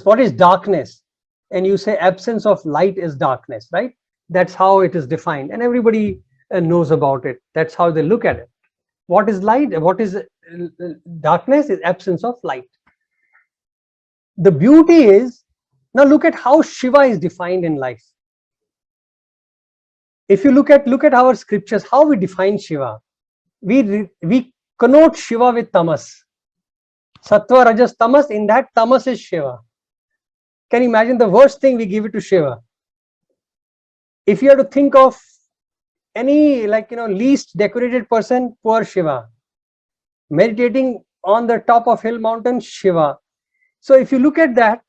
what is darkness? And you say absence of light is darkness, right? That's how it is defined. And everybody knows about it. That's how they look at it. What is light? What is darkness? Is absence of light. The beauty is, now look at how Shiva is defined in life. If you look at our scriptures, how we define Shiva, we connote Shiva with tamas. Sattva, Rajas, tamas. In that, tamas is Shiva. Can you imagine the worst thing we give it to Shiva? If you have to think of any, least decorated person, poor Shiva. Meditating on the top of hill mountain, Shiva. So if you look at that,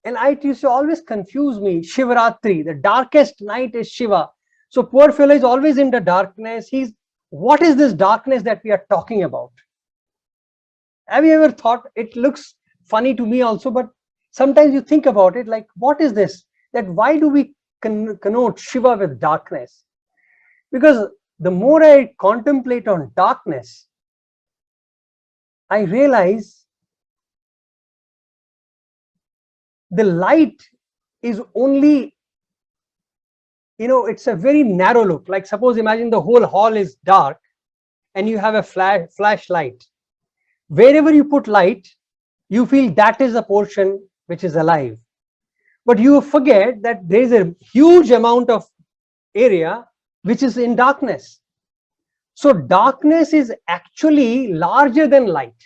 and it used to always confuse me, Shivaratri, the darkest night is Shiva. So poor fellow is always in the darkness. What is this darkness that we are talking about? Have you ever thought? It looks funny to me also, but sometimes you think about it, like, what is this? That why do we connote Shiva with darkness? Because the more I contemplate on darkness, I realize the light is only, it's a very narrow look. Like, suppose, imagine the whole hall is dark and you have a flashlight. Wherever you put light, you feel that is a portion which is alive. But you forget that there is a huge amount of area which is in darkness. So darkness is actually larger than light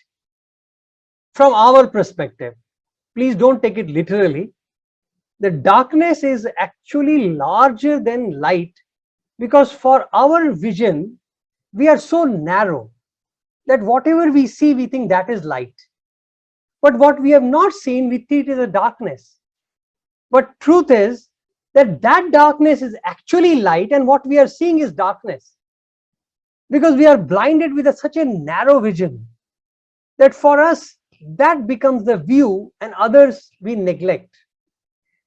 from our perspective. Please don't take it literally. The darkness is actually larger than light, because for our vision, we are so narrow that whatever we see, we think that is light. But what we have not seen, we treat as a darkness. But truth is that darkness is actually light, and what we are seeing is darkness. Because we are blinded with such a narrow vision that for us, that becomes the view, and others we neglect.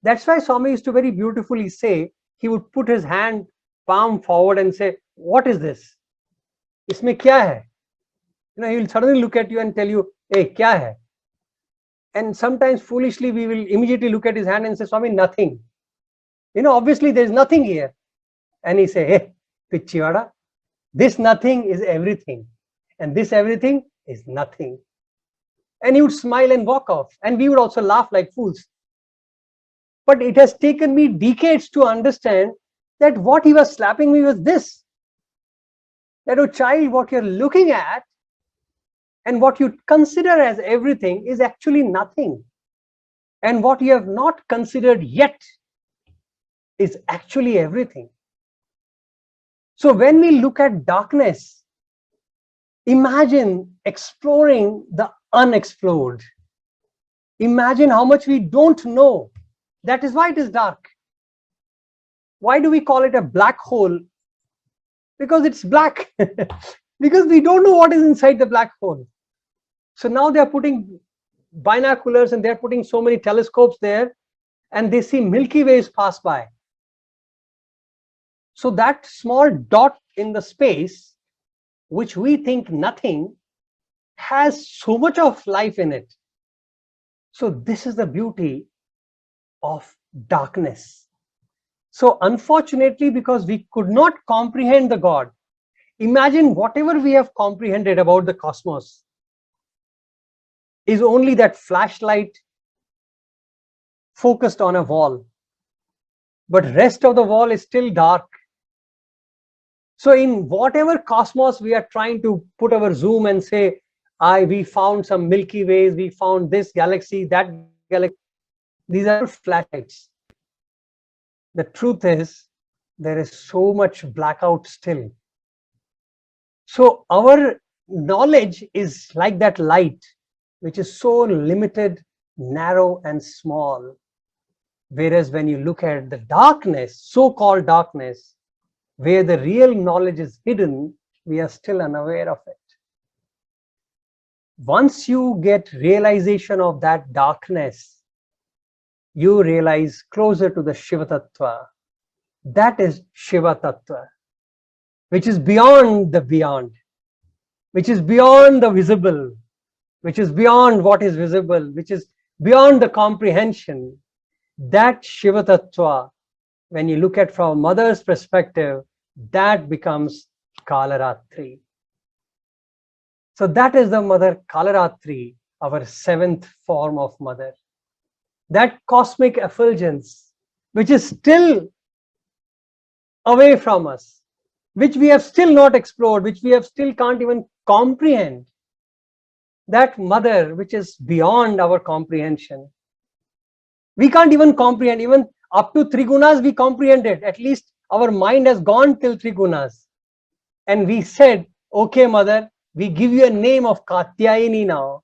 That's why Swami used to very beautifully say, he would put his hand palm forward and say, what is this? Isme kya hai? He will suddenly look at you and tell you, hey, kya hai? And sometimes foolishly we will immediately look at his hand and say, Swami, nothing. Obviously there is nothing here. And he say, hey, Pichivada, this nothing is everything. And this everything is nothing. And he would smile and walk off. And we would also laugh like fools. But it has taken me decades to understand that what he was slapping me was this. That, oh child, what you're looking at and what you consider as everything is actually nothing. And what you have not considered yet is actually everything. So when we look at darkness, imagine exploring the unexplored. Imagine how much we don't know. That is why it is dark. Why do we call it a black hole? Because it's black. Because we don't know what is inside the black hole. So now they are putting binoculars and they're putting so many telescopes there, and they see Milky Ways pass by. So that small dot in the space, which we think nothing, has so much of life in it. So this is the beauty of darkness. So unfortunately, because we could not comprehend the God, imagine whatever we have comprehended about the cosmos is only that flashlight focused on a wall, but rest of the wall is still dark. So in whatever cosmos we are trying to put our zoom and say, we found some Milky Ways, we found this galaxy, that galaxy. These are flashlights. The truth is there is so much blackout still. So our knowledge is like that light, which is so limited, narrow and small. Whereas when you look at the darkness, so-called darkness, where the real knowledge is hidden, we are still unaware of it. Once you get realization of that darkness, you realize closer to the Shiva Tattva. That is Shiva Tattva, which is beyond the beyond, which is beyond the visible, which is beyond what is visible, which is beyond the comprehension. That Shiva Tattva, when you look at from mother's perspective, that becomes Kalaratri. So that is the mother Kalaratri, our seventh form of mother. That cosmic effulgence, which is still away from us, which we have still not explored, which we have still can't even comprehend. That mother, which is beyond our comprehension. We can't even comprehend, even up to three gunas we comprehended. At least our mind has gone till three gunas. And we said, okay, mother, we give you a name of Katyayini now.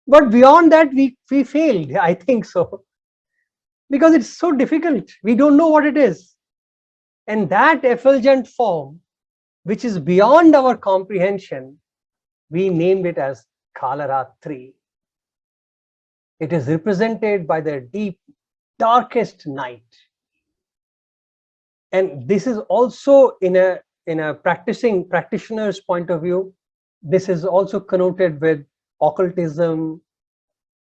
But beyond that, we failed, I think so. Because it's so difficult. We don't know what it is. And that effulgent form, which is beyond our comprehension, we named it as Kalaratri. It is represented by the deep, darkest night. And this is also in a practitioner's point of view, this is also connoted with occultism,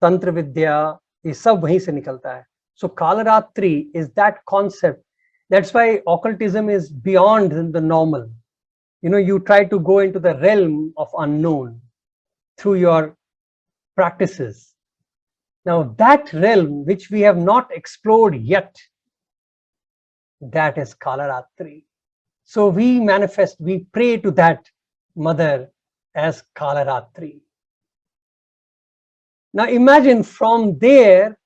tantra vidya, ये सब वहीं से निकलता है. So Kalaratri is that concept. That's why occultism is beyond the normal. You know, you try to go into the realm of unknown through your practices. Now that realm which we have not explored yet, that is Kalaratri. So we manifest, we pray to that mother as Kalaratri. Now imagine from there,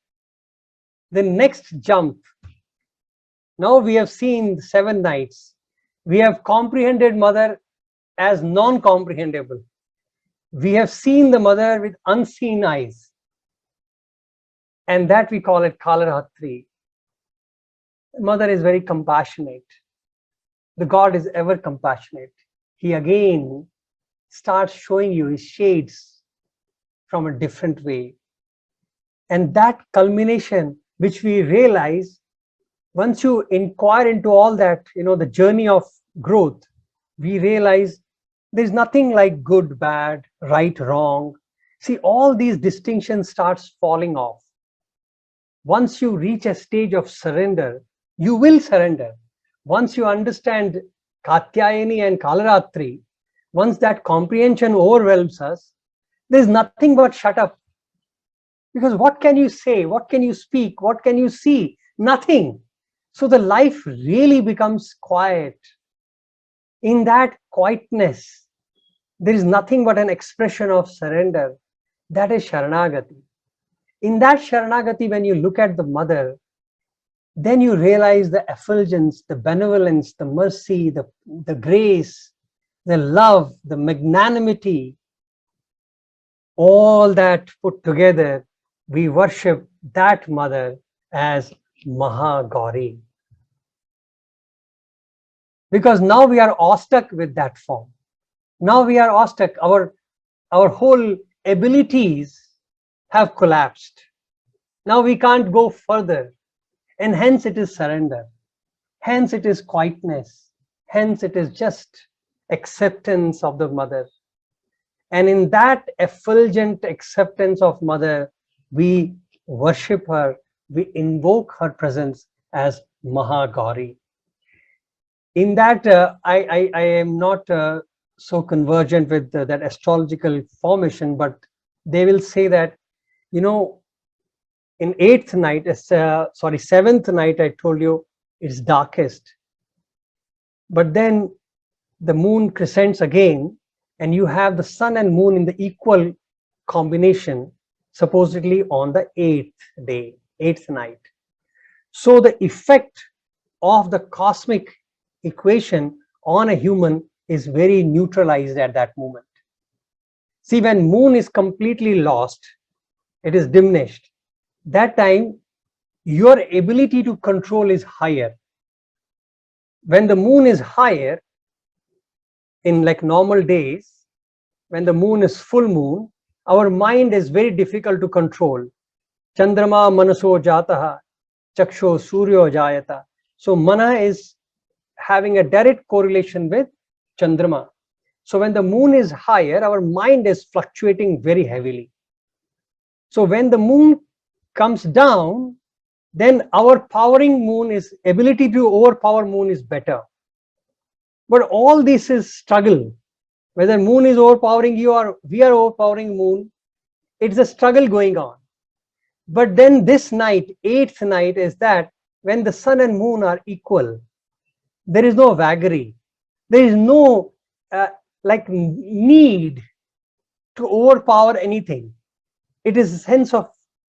the next jump. Now we have seen 7 nights. We have comprehended mother as non-comprehensible. We have seen the mother with unseen eyes. And that we call it Kalaratri. Mother is very compassionate. The God is ever compassionate. He again starts showing you his shades from a different way. And that culmination, which we realize, once you inquire into all that, you know, the journey of growth, we realize there's nothing like good, bad, right, wrong. See, all these distinctions starts falling off. Once you reach a stage of surrender, you will surrender. Once you understand Katyayini and Kalaratri, once that comprehension overwhelms us, there's nothing but shut up. Because what can you say? What can you speak? What can you see? Nothing. So the life really becomes quiet. In that quietness, there is nothing but an expression of surrender. That is Sharanagati. In that Sharanagati, when you look at the mother, then you realize the effulgence, the benevolence, the mercy, the grace, the love, the magnanimity, all that put together, we worship that mother as Mahagauri. Because now we are awestruck with that form. Now we are awestruck. Our whole abilities have collapsed. Now we can't go further. And hence it is surrender. Hence it is quietness. Hence it is just acceptance of the mother. And in that effulgent acceptance of mother, we worship her, we invoke her presence as Mahagauri. In that, I am not so convergent with that astrological formation, but they will say that, you know, in 8th night, 7th night, I told you it's darkest. But then the moon crescents again, and you have the sun and moon in the equal combination, supposedly on the 8th day, 8th night. So the effect of the cosmic equation on a human is very neutralized at that moment. See, when moon is completely lost, it is diminished. That time, your ability to control is higher. When the moon is higher, in like normal days, when the moon is full moon, our mind is very difficult to control. Chandrama manaso jataha, chaksho suryo jayata. So mana is having a direct correlation with Chandrama. So when the moon is higher, our mind is fluctuating very heavily. So when the moon comes down, then our powering moon is ability to overpower moon is better. But all this is struggle. Whether moon is overpowering you or we are overpowering moon, it's a struggle going on. But then this night, 8th night, is that when the sun and moon are equal, there is no vagary. There is no like need to overpower anything. It is a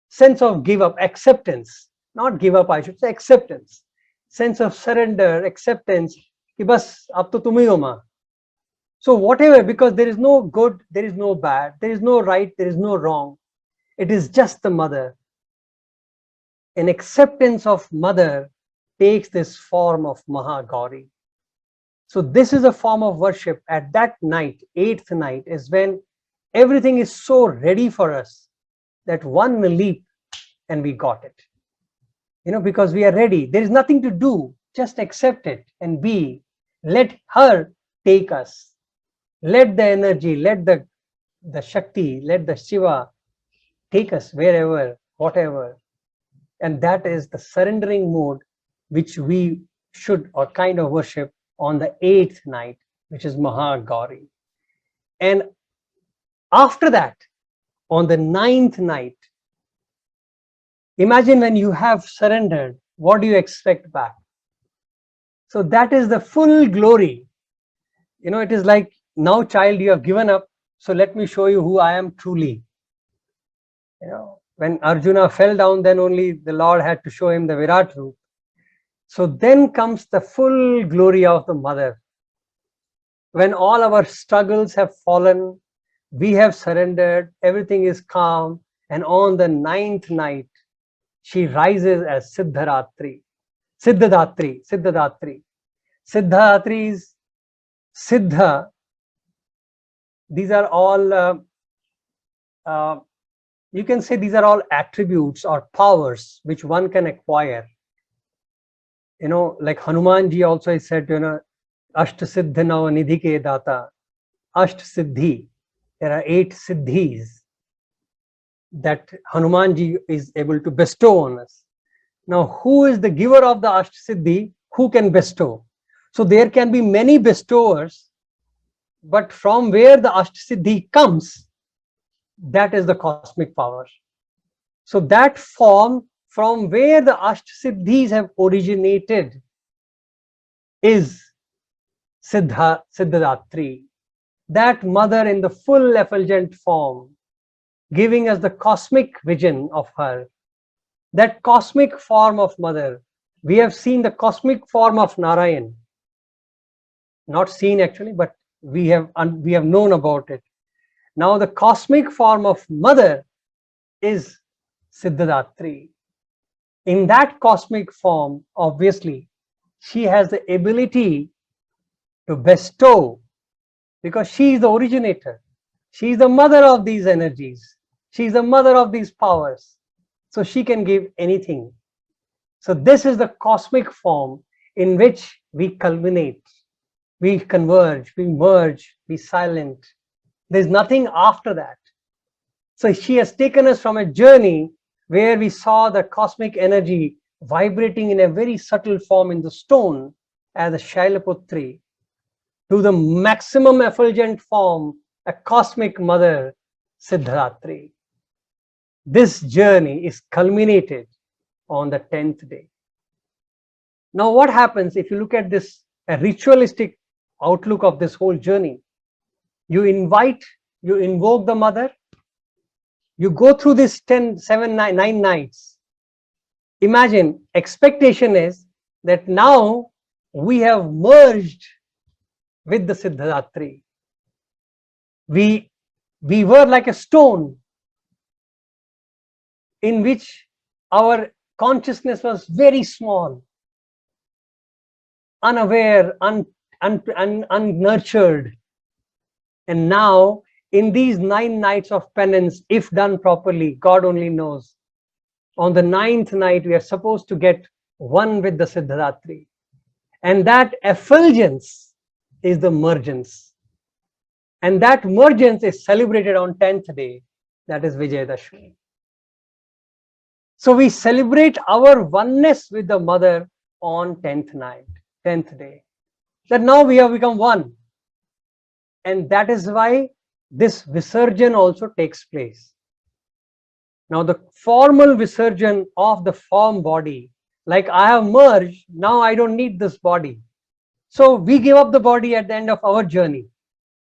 sense of give up, acceptance. Not give up, I should say, acceptance. Sense of surrender, acceptance. Ki bas, ab to tum hi ho ma. So whatever, because there is no good, there is no bad, there is no right, there is no wrong. It is just the mother. An acceptance of mother takes this form of Mahagauri. So this is a form of worship. At that night, 8th night, is when everything is so ready for us that one leap and we got it. You know, because we are ready. There is nothing to do. Just accept it and be. Let her take us. Let the energy, let the Shakti, let the Shiva take us wherever, whatever. And that is the surrendering mode which we should or kind of worship on the 8th night, which is Mahagauri. And after that, on the 9th night, imagine when you have surrendered, what do you expect back? So that is the full glory. You know, it is like, now child, you have given up, so let me show you who I am truly. You know, when Arjuna fell down, then only the Lord had to show him the Virat Roop. So then comes the full glory of the mother. When all our struggles have fallen, we have surrendered, everything is calm, and on the 9th night, she rises as Siddharatri. Siddhadatri. Siddhadatri is Siddha. These are all, you can say these are all attributes or powers which one can acquire. You know, like Hanumanji also is said, you know, Ashta Siddhana Nidhike Data, Ashta Siddhi. There are 8 Siddhis that Hanumanji is able to bestow on us. Now, who is the giver of the Ashta Siddhi? Who can bestow? So there can be many bestowers, but from where the Ashta Siddhi comes, that is the cosmic power. So that form from where the Ashta Siddhis have originated is Siddhadatri. That mother in the full effulgent form, giving us the cosmic vision of her. That cosmic form of mother. We have seen the cosmic form of Narayan. Not seen actually, but we have known about it. Now the cosmic form of mother is Siddhadatri. In that cosmic form, obviously, she has the ability to bestow, because she is the originator. She is the mother of these energies. She is the mother of these powers. So she can give anything. So this is the cosmic form in which we culminate. We converge, we merge, we silent. There's nothing after that. So she has taken us from a journey where we saw the cosmic energy vibrating in a very subtle form in the stone as a Shailaputri, to the maximum effulgent form, a cosmic mother, Siddharatri. This journey is culminated on the 10th day. Now what happens if you look at this, a ritualistic outlook of this whole journey? You invoke the mother, you go through this 9 nights. Imagine, expectation is that now we have merged with the Siddharatri. We were like a stone in which our consciousness was very small, unaware, unnurtured. And now, in these 9 nights of penance, if done properly, God only knows, on the 9th night, we are supposed to get one with the Siddharatri. And that effulgence is the mergence. And that mergence is celebrated on 10th day, that is Vijayadashmi. So we celebrate our oneness with the mother on 10th night, 10th day. That now we have become one. And that is why this Visarjan also takes place. Now the formal Visarjan of the form body, like I have merged, now I don't need this body. So we give up the body at the end of our journey,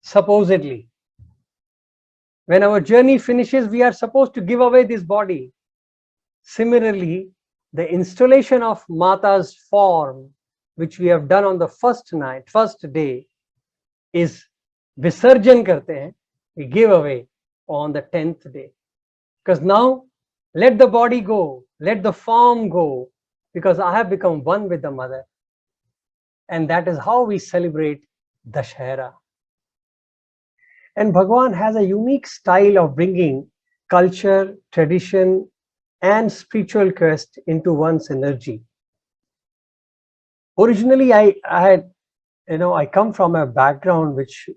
supposedly. When our journey finishes, we are supposed to give away this body. Similarly, the installation of Mata's form, which we have done on the first night, first day, is Visarjan karte hain, we give away on the 10th day. Because now, let the body go, let the form go, because I have become one with the mother. And that is how we celebrate Dashera. And Bhagavan has a unique style of bringing culture, tradition, and spiritual quest into one's energy. Originally, I come from a background which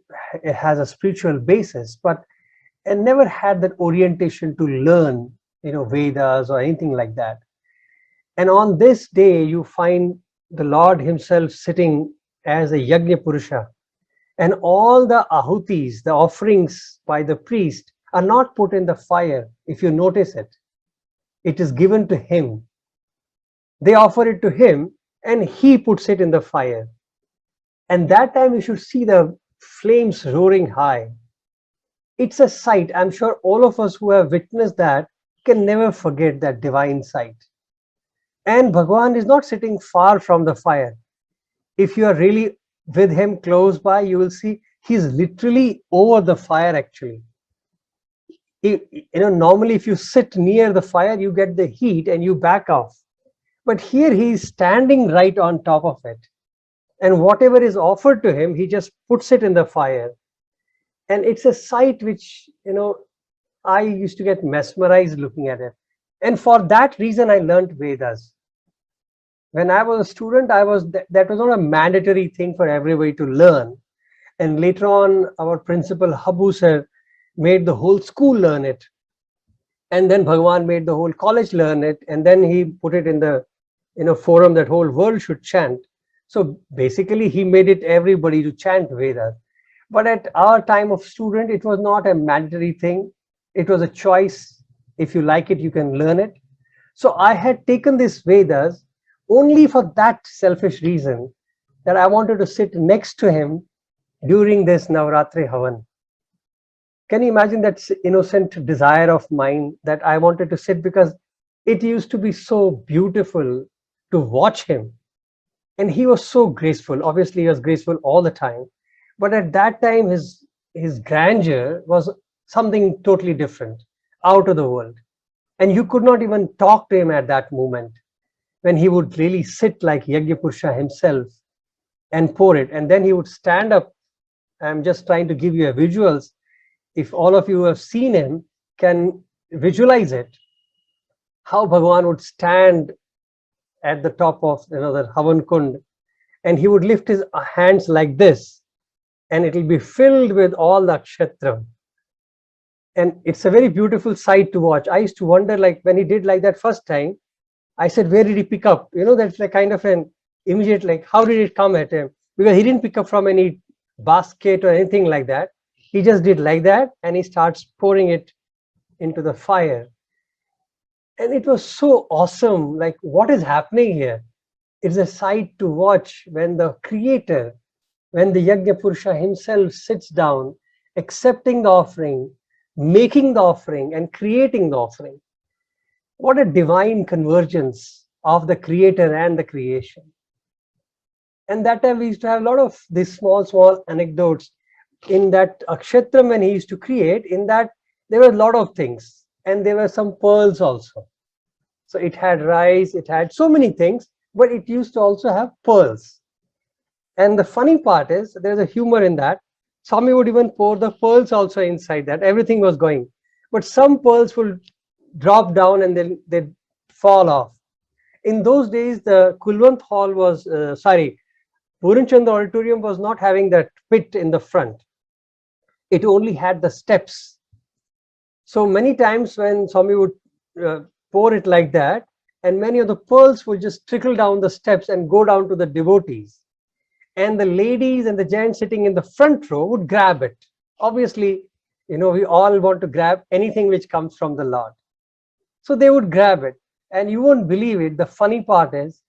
has a spiritual basis, but I never had that orientation to learn, Vedas or anything like that. And on this day, you find the Lord himself sitting as a Yajna Purusha, and all the ahutis, the offerings by the priest, are not put in the fire. If you notice it, it is given to him. They offer it to him, and he puts it in the fire. And that time you should see the flames roaring high. It's a sight. I'm sure all of us who have witnessed that can never forget that divine sight. And Bhagavan is not sitting far from the fire. If you are really with him close by, you will see he's literally over the fire actually. Normally if you sit near the fire, you get the heat and you back off. But here he's standing right on top of it. And whatever is offered to him, he just puts it in the fire. And it's a sight which, I used to get mesmerized looking at it. And for that reason, I learned Vedas. When I was a student, that was not a mandatory thing for everybody to learn. And later on, our principal Habu sir made the whole school learn it. And then Bhagavan made the whole college learn it. And then he put it in the forum that whole world should chant. So basically, he made it everybody to chant Vedas. But at our time of student, it was not a mandatory thing. It was a choice. If you like it, you can learn it. So I had taken this Vedas only for that selfish reason, that I wanted to sit next to him during this Navaratri Havan. Can you imagine that innocent desire of mine, that I wanted to sit because it used to be so beautiful to watch him. And he was so graceful. Obviously, he was graceful all the time. But at that time, his grandeur was something totally different, out of the world. And you could not even talk to him at that moment, when he would really sit like Yajna Purusha himself and pour it. And then he would stand up. I'm just trying to give you a visuals. If all of you have seen him, can visualize it, how Bhagavan would stand at the top of the Havan Kund, and he would lift his hands like this, and it will be filled with all the akshatram. And it's a very beautiful sight to watch. I used to wonder, like when he did like that first time, I said, where did he pick up? That's like kind of an immediate, like, how did it come at him? Because he didn't pick up from any basket or anything like that. He just did like that, and he starts pouring it into the fire. And it was so awesome. Like, what is happening here? It's a sight to watch when the creator, when the Yajna Purusha himself sits down, accepting the offering, making the offering, and creating the offering. What a divine convergence of the creator and the creation. And that time we used to have a lot of these small anecdotes. In that akshatram when he used to create, in that there were a lot of things, and there were some pearls also. So it had rice, it had so many things, but it used to also have pearls. And the funny part is there's a humor in that. Swami would even pour the pearls also inside that. Everything was going. But some pearls will drop down and then they'd fall off. In those days, the Kulwant Hall was, Purnchandra Auditorium was not having that pit in the front. It only had the steps. So many times when Swami would pour it like that, and many of the pearls would just trickle down the steps and go down to the devotees. And the ladies and the gents sitting in the front row would grab it. Obviously, we all want to grab anything which comes from the Lord. So they would grab it. And you won't believe it. The funny part is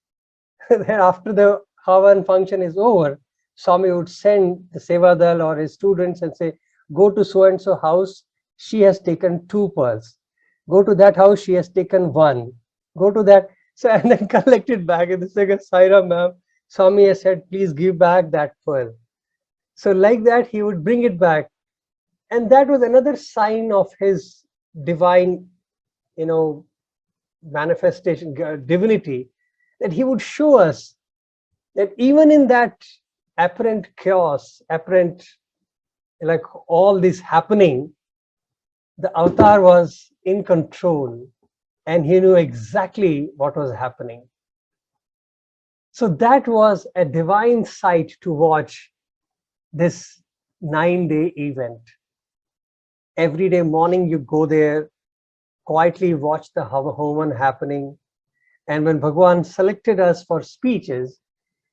that after the Havan function is over, Swami would send the Sevadal or his students and say, go to so-and-so house, she has taken 2 pearls. Go to that house, she has taken 1. Go to that. So, and then collect it back. And they say, Saira ma'am, Swami has said, please give back that pearl. So like that, he would bring it back. And that was another sign of his divine, manifestation, divinity, that he would show us that even in that apparent chaos, apparent, like all this happening, the avatar was in control and he knew exactly what was happening. So that was a divine sight to watch this 9-day event. Every day morning you go there, quietly watch the Homan happening. And when Bhagwan selected us for speeches,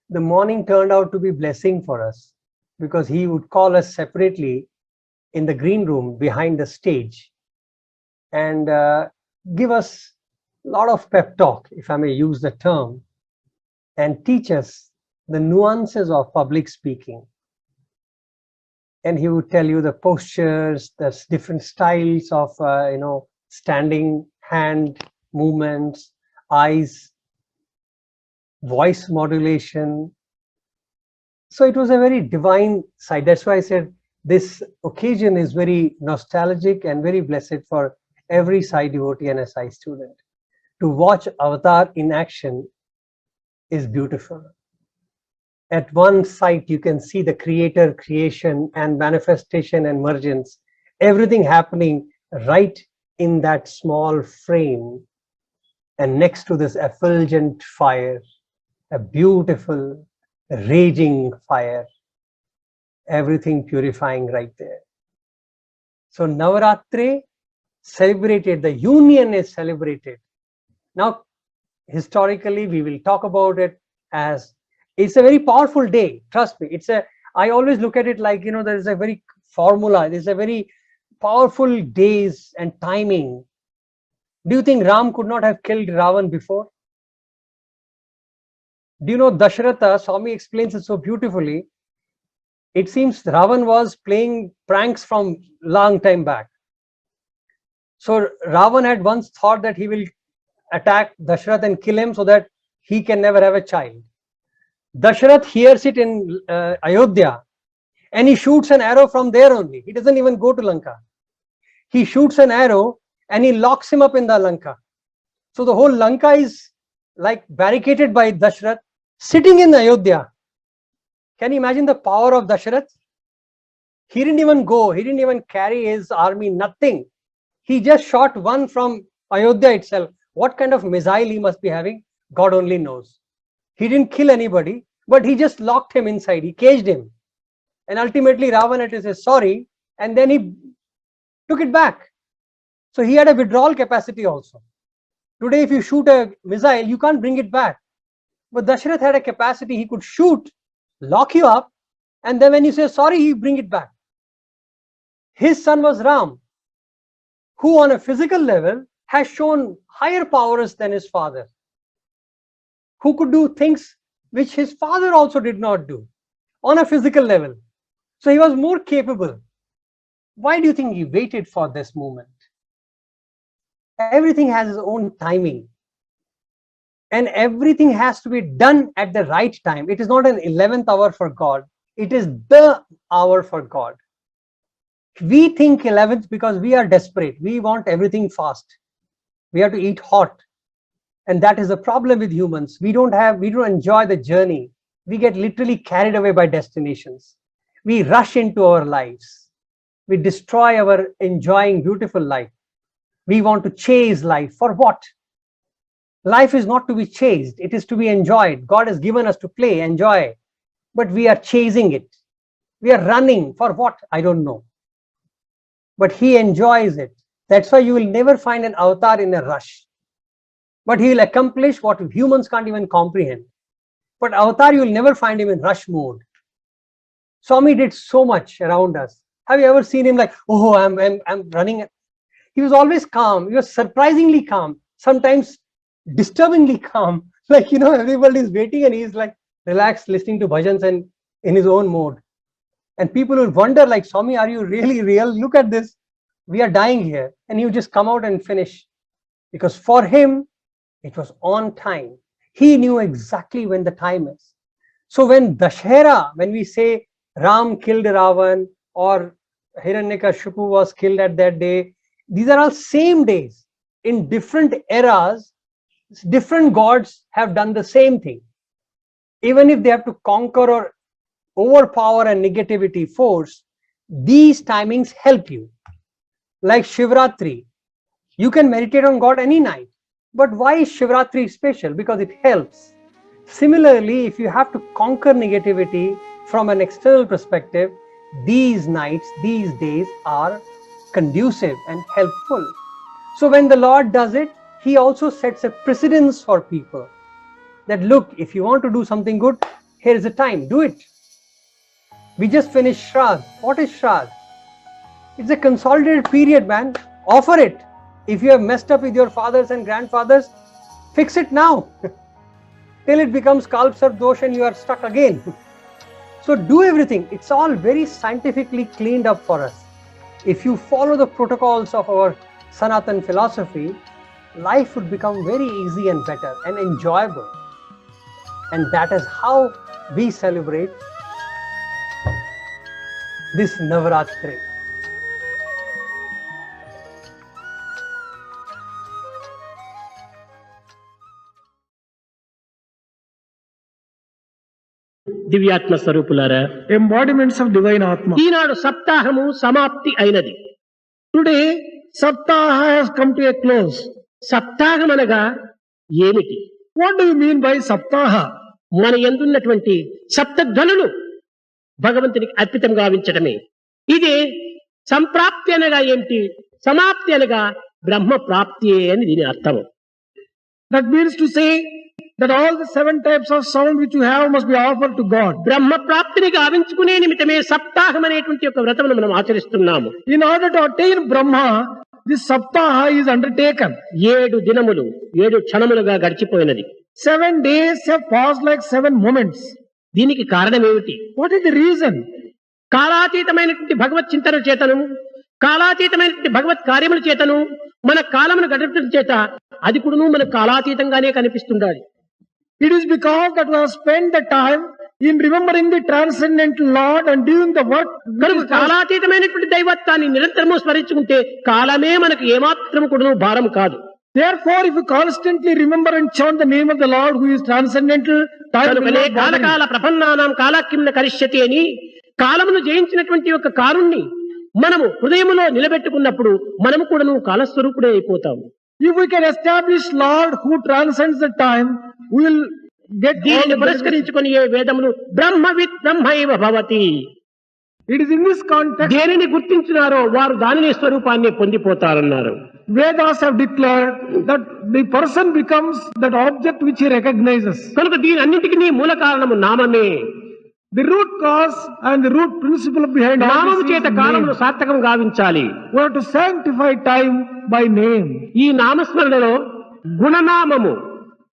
the morning turned out to be blessing for us, because he would call us separately in the green room behind the stage and give us a lot of pep talk, if I may use the term, and teach us the nuances of public speaking. And he would tell you the postures, the different styles of, standing, hand movements, eyes, voice modulation. So it was a very divine sight. That's why I said this occasion is very nostalgic and very blessed for every Sai devotee and a Sai student. To watch Avatar in action is beautiful. At one sight, you can see the creator, creation, and manifestation and emergence, everything happening right in that small frame. And next to this effulgent fire, a beautiful, raging fire, everything purifying right there. So Navaratri celebrated, the union is celebrated. Now, historically, we will talk about it as, it's a very powerful day, trust me. I always look at it like, there is a very formula, there's a very powerful days and timing. Do you think Ram could not have killed Ravan before? Do you know Dasharatha, Swami explains it so beautifully. It seems Ravan was playing pranks from long time back. So Ravan had once thought that he will attack Dasharath and kill him so that he can never have a child. Dasharath hears it in Ayodhya and he shoots an arrow from there only. He doesn't even go to Lanka. He shoots an arrow and he locks him up in the Lanka. So the whole Lanka is like barricaded by Dasharath sitting in Ayodhya. Can you imagine the power of Dasharath? He didn't even go, he didn't even carry his army, nothing. He just shot one from Ayodhya itself. What kind of missile he must be having, God only knows. He didn't kill anybody, but he just locked him inside, he caged him. And ultimately Ravan had to say sorry, and then he took it back. So he had a withdrawal capacity also. Today if you shoot a missile, you can't bring it back. But Dasharath had a capacity, he could shoot, lock you up, and then when you say sorry, he bring it back. His son was Ram, who on a physical level has shown higher powers than his father, who could do things which his father also did not do on a physical level. So he was more capable. Why do you think he waited for this moment? Everything has its own timing. And everything has to be done at the right time. It is not an 11th hour for God. It is the hour for God. We think 11th because we are desperate. We want everything fast. We have to eat hot. And that is the problem with humans. We don't enjoy the journey. We get literally carried away by destinations. We rush into our lives. We destroy our enjoying beautiful life. We want to chase life. For what? Life is not to be chased. It is to be enjoyed. God has given us to play, enjoy. But we are chasing it. We are running. For what? I don't know. But He enjoys it. That's why you will never find an avatar in a rush. But he will accomplish what humans can't even comprehend. But avatar, you will never find him in rush mode. Swami did so much around us. Have you ever seen him like, oh, I'm running? He was always calm. He was surprisingly calm. Sometimes disturbingly calm. Like, everybody is waiting and he's like relaxed, listening to bhajans and in his own mode. And people will wonder like, Swami, are you really real? Look at this. We are dying here. And you just come out and finish. Because for him, it was on time. He knew exactly when the time is. So when Dashera, when we say Ram killed Ravan or Hiranyakashipu was killed at that day, these are all same days. In different eras, different gods have done the same thing. Even if they have to conquer or overpower a negativity force, these timings help you. Like Shivratri, you can meditate on God any night. But why is Shivratri special? Because it helps. Similarly, if you have to conquer negativity from an external perspective, these nights, these days are conducive and helpful. So when the Lord does it, He also sets a precedence for people. That look, if you want to do something good, here is the time, do it. We just finished Shraddh. What is Shraddh? It's a consolidated period, man. Offer it. If you have messed up with your fathers and grandfathers, fix it now. Till it becomes Kalpsar Dosh and you are stuck again. So do everything. It's all very scientifically cleaned up for us. If you follow the protocols of our Sanatan philosophy, life would become very easy and better and enjoyable. And that is how we celebrate this Navaratri. దివ్యాత్మ స్వరూపులారా, embodiments of divine Atma. ఈనాడు సప్తాహము సమాప్తి అయినది. Today, Saptaha has come to a close. సప్తాహం అనగా ఏమిటి? What do you mean by Saptaha? మన యందున్నటువంటి సప్తధ్వనులు భగవంతునికి అర్పితం గావించడమే. ఇదే సంప్రాప్తి అనగా ఏమిటి? సమాప్తి అనగా బ్రహ్మ ప్రాప్తి అని దీని అర్థం. That means to say that all the 7 types of sound which you have must be offered to God. బ్రహ్మ ప్రాప్తిని గావించుకునే నిమిత్తమే సప్తాహం అనేటువంటి ఒక వ్రతమును మనం ఆచరిస్తున్నాము. In order to attain Brahma, this Saptaha is undertaken. 7 దినములు 7 క్షణములుగా గడిచిపోయినది. 7 days have passed like 7 moments. దీనికి కారణం ఏమిటి? What is the reason? కాలాతీతమైనటువంటి భగవత్ చింతన చేతను, కాలాతీతమైనటువంటి భగవత్ కార్యముల చేతను మన కాలమును గడపడం చేత అది కూడాను మన కాలాతీతంగానే కనిపిస్తుండాలి. It is because that we have spent the time in remembering the transcendental Lord and doing the work. కనుక కాలాతీతమైనటువంటి దైవత్వాన్ని నిరంతరము స్మరించుకుంటే కాలమే మనకు ఏమాత్రం కూడాను భారం కాదు. Therefore, if you constantly remember and chant the name of the Lord who is transcendental, time will not bother you. కాలకాల ప్రపన్నానాం కాలాకిమ్న కరిష్యతి అని కాలమును జయించినటువంటి ఒక కారుణ్ణి మనము హృదయములో నిలబెట్టుకున్నప్పుడు మనము కూడాను కాలస్వరూపుడే అయిపోతాము. If we can establish Lord who transcends the time, we will get దీనిని పురస్కరించుకొని ఏ వేదములు బ్రహ్మవిత్ బ్రహ్మైవ భవతి. It is in this context దేనిని గుర్తించినారో వారు దానిని స్వరూపాన్ని పొందిపోతారన్నారు. Vedas have declared that the person becomes that object which he recognizes. కనుక దీని అన్నిటికీ మూల కారణము నామమే. The root cause and the root principle behind all నామము this చేత is కాలమును name. సార్థకం గావించాలి. We have to sanctify time by name. ఈ నామస్మరణలో గుణనామము,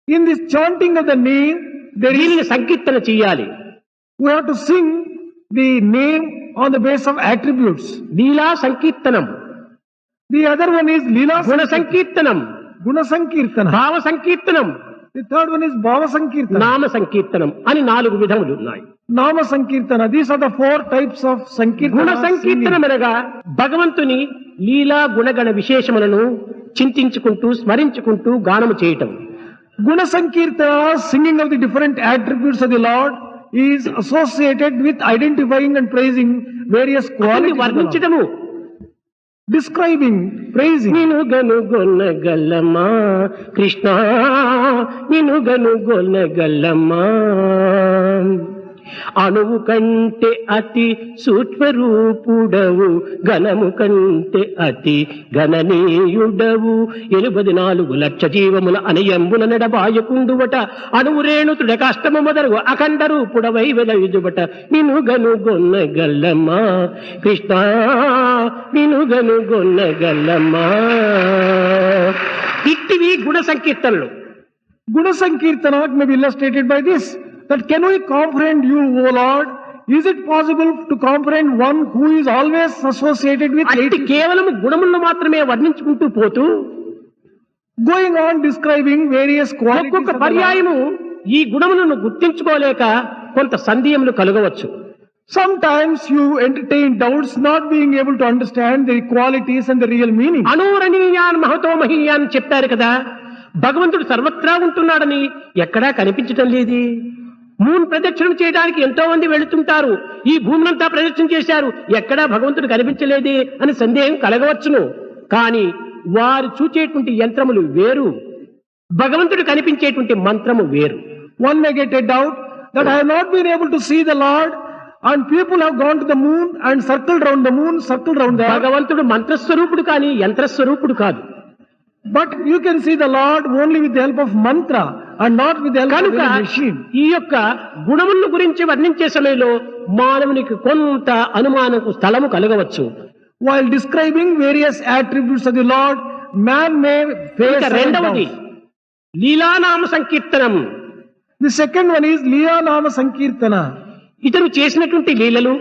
In this chanting of the name, there దీనిని is, సంకీర్తన చెయ్యాలి. we have to sing the name on the basis of attributes. లీలా సంకీర్తనం, The other one is Leela గుణ సంకీర్తనం, Guna Sankirtana. భావ సంకీర్తనం, The third one is Bhava Sankirtana. నామ సంకీర్తనం అని 4 విధములు ఉన్నాయి. Nama Sankirtana. These are the 4 types of Sankirtana. గుణ సంకీర్తనం అనగా భగవంతుని లీలా గుణగణ విశేషములను చింతించుకుంటూ స్మరించుకుంటూ గానము చేయటం. Guna Sankirtana, singing of the different attributes of the Lord, is associated with identifying and praising various అతన్ని qualities of the Lord. వర్ణించటము, Describing, praising. నిను గనుగొనగలమా కృష్ణ, నిను గనుగొనగలమా, అణువు కంటే అతి సూక్ష్మరూపుడవు, ఘనము కంటే అతి గణనీయుడవు, 84 లక్ష జీవముల అనయంబున నడబాయకుండువట, అణువు రేణుతుడ కష్టము మొదలు అఖండ రూపుడవై వెలయుదుబట, నిను గనుగొనగలమా కృష్ణ, నిను గనుగొనగలమా. ఇట్టివి గుణ సంకీర్తనలు. Guna Sankirtana may be illustrated by this, that can we comprehend you, O Lord? Is it possible to comprehend one who is always associated with అట్టి 8? కేవలం గుణములను మాత్రమే వర్ణించుకుంటూ పోతూ Going on describing various qualities ఒక్కొక్క of the Lord. పర్యాయము ఈ గుణములను గుర్తించుకోలేక కొంత సందేహములు కలగవచ్చు. Sometimes you entertain doubts, not being able to understand the qualities and the real meaning. అనూరణీయాన్ Mahato మహీయాన్ చెప్పారు కదా, భగవంతుడు సర్వత్రా ఉంటున్నాడని ఎక్కడా కనిపించటం లేదు. మూన్ ప్రదక్షిణం చేయడానికి ఎంతో మంది వెళుతుంటారు, ఈ భూమినంతా ప్రదక్షిణ చేశారు, ఎక్కడా భగవంతుడు కనిపించలేదే అని సందేహం కలగవచ్చును. కానీ వారు చూచేటువంటి యంత్రములు వేరు, భగవంతుడు కనిపించేటువంటి మంత్రము వేరు. One may get a doubt that I have not been able to see the Lord, and people have gone to the moon and circled round the moon, circled round the earth. భగవంతుడు మంత్రస్వరూపుడు కానీ యంత్రస్వరూపుడు కాదు. But you can see the Lord only with the help of mantra and not with the help of కనుక the machine. ఈ యొక్క గుణములను గురించి వర్ణించే సమయంలో మానవునికి కొంత అనుమానకు స్థలము కలగవచ్చు. While describing various attributes of the Lord, man may face ఇక certain రెండవది doubts. లీలానామ సంకీర్తనం. The second one is Liya Nama Sankirtana. ఇతను చేసినటువంటి లీలలు,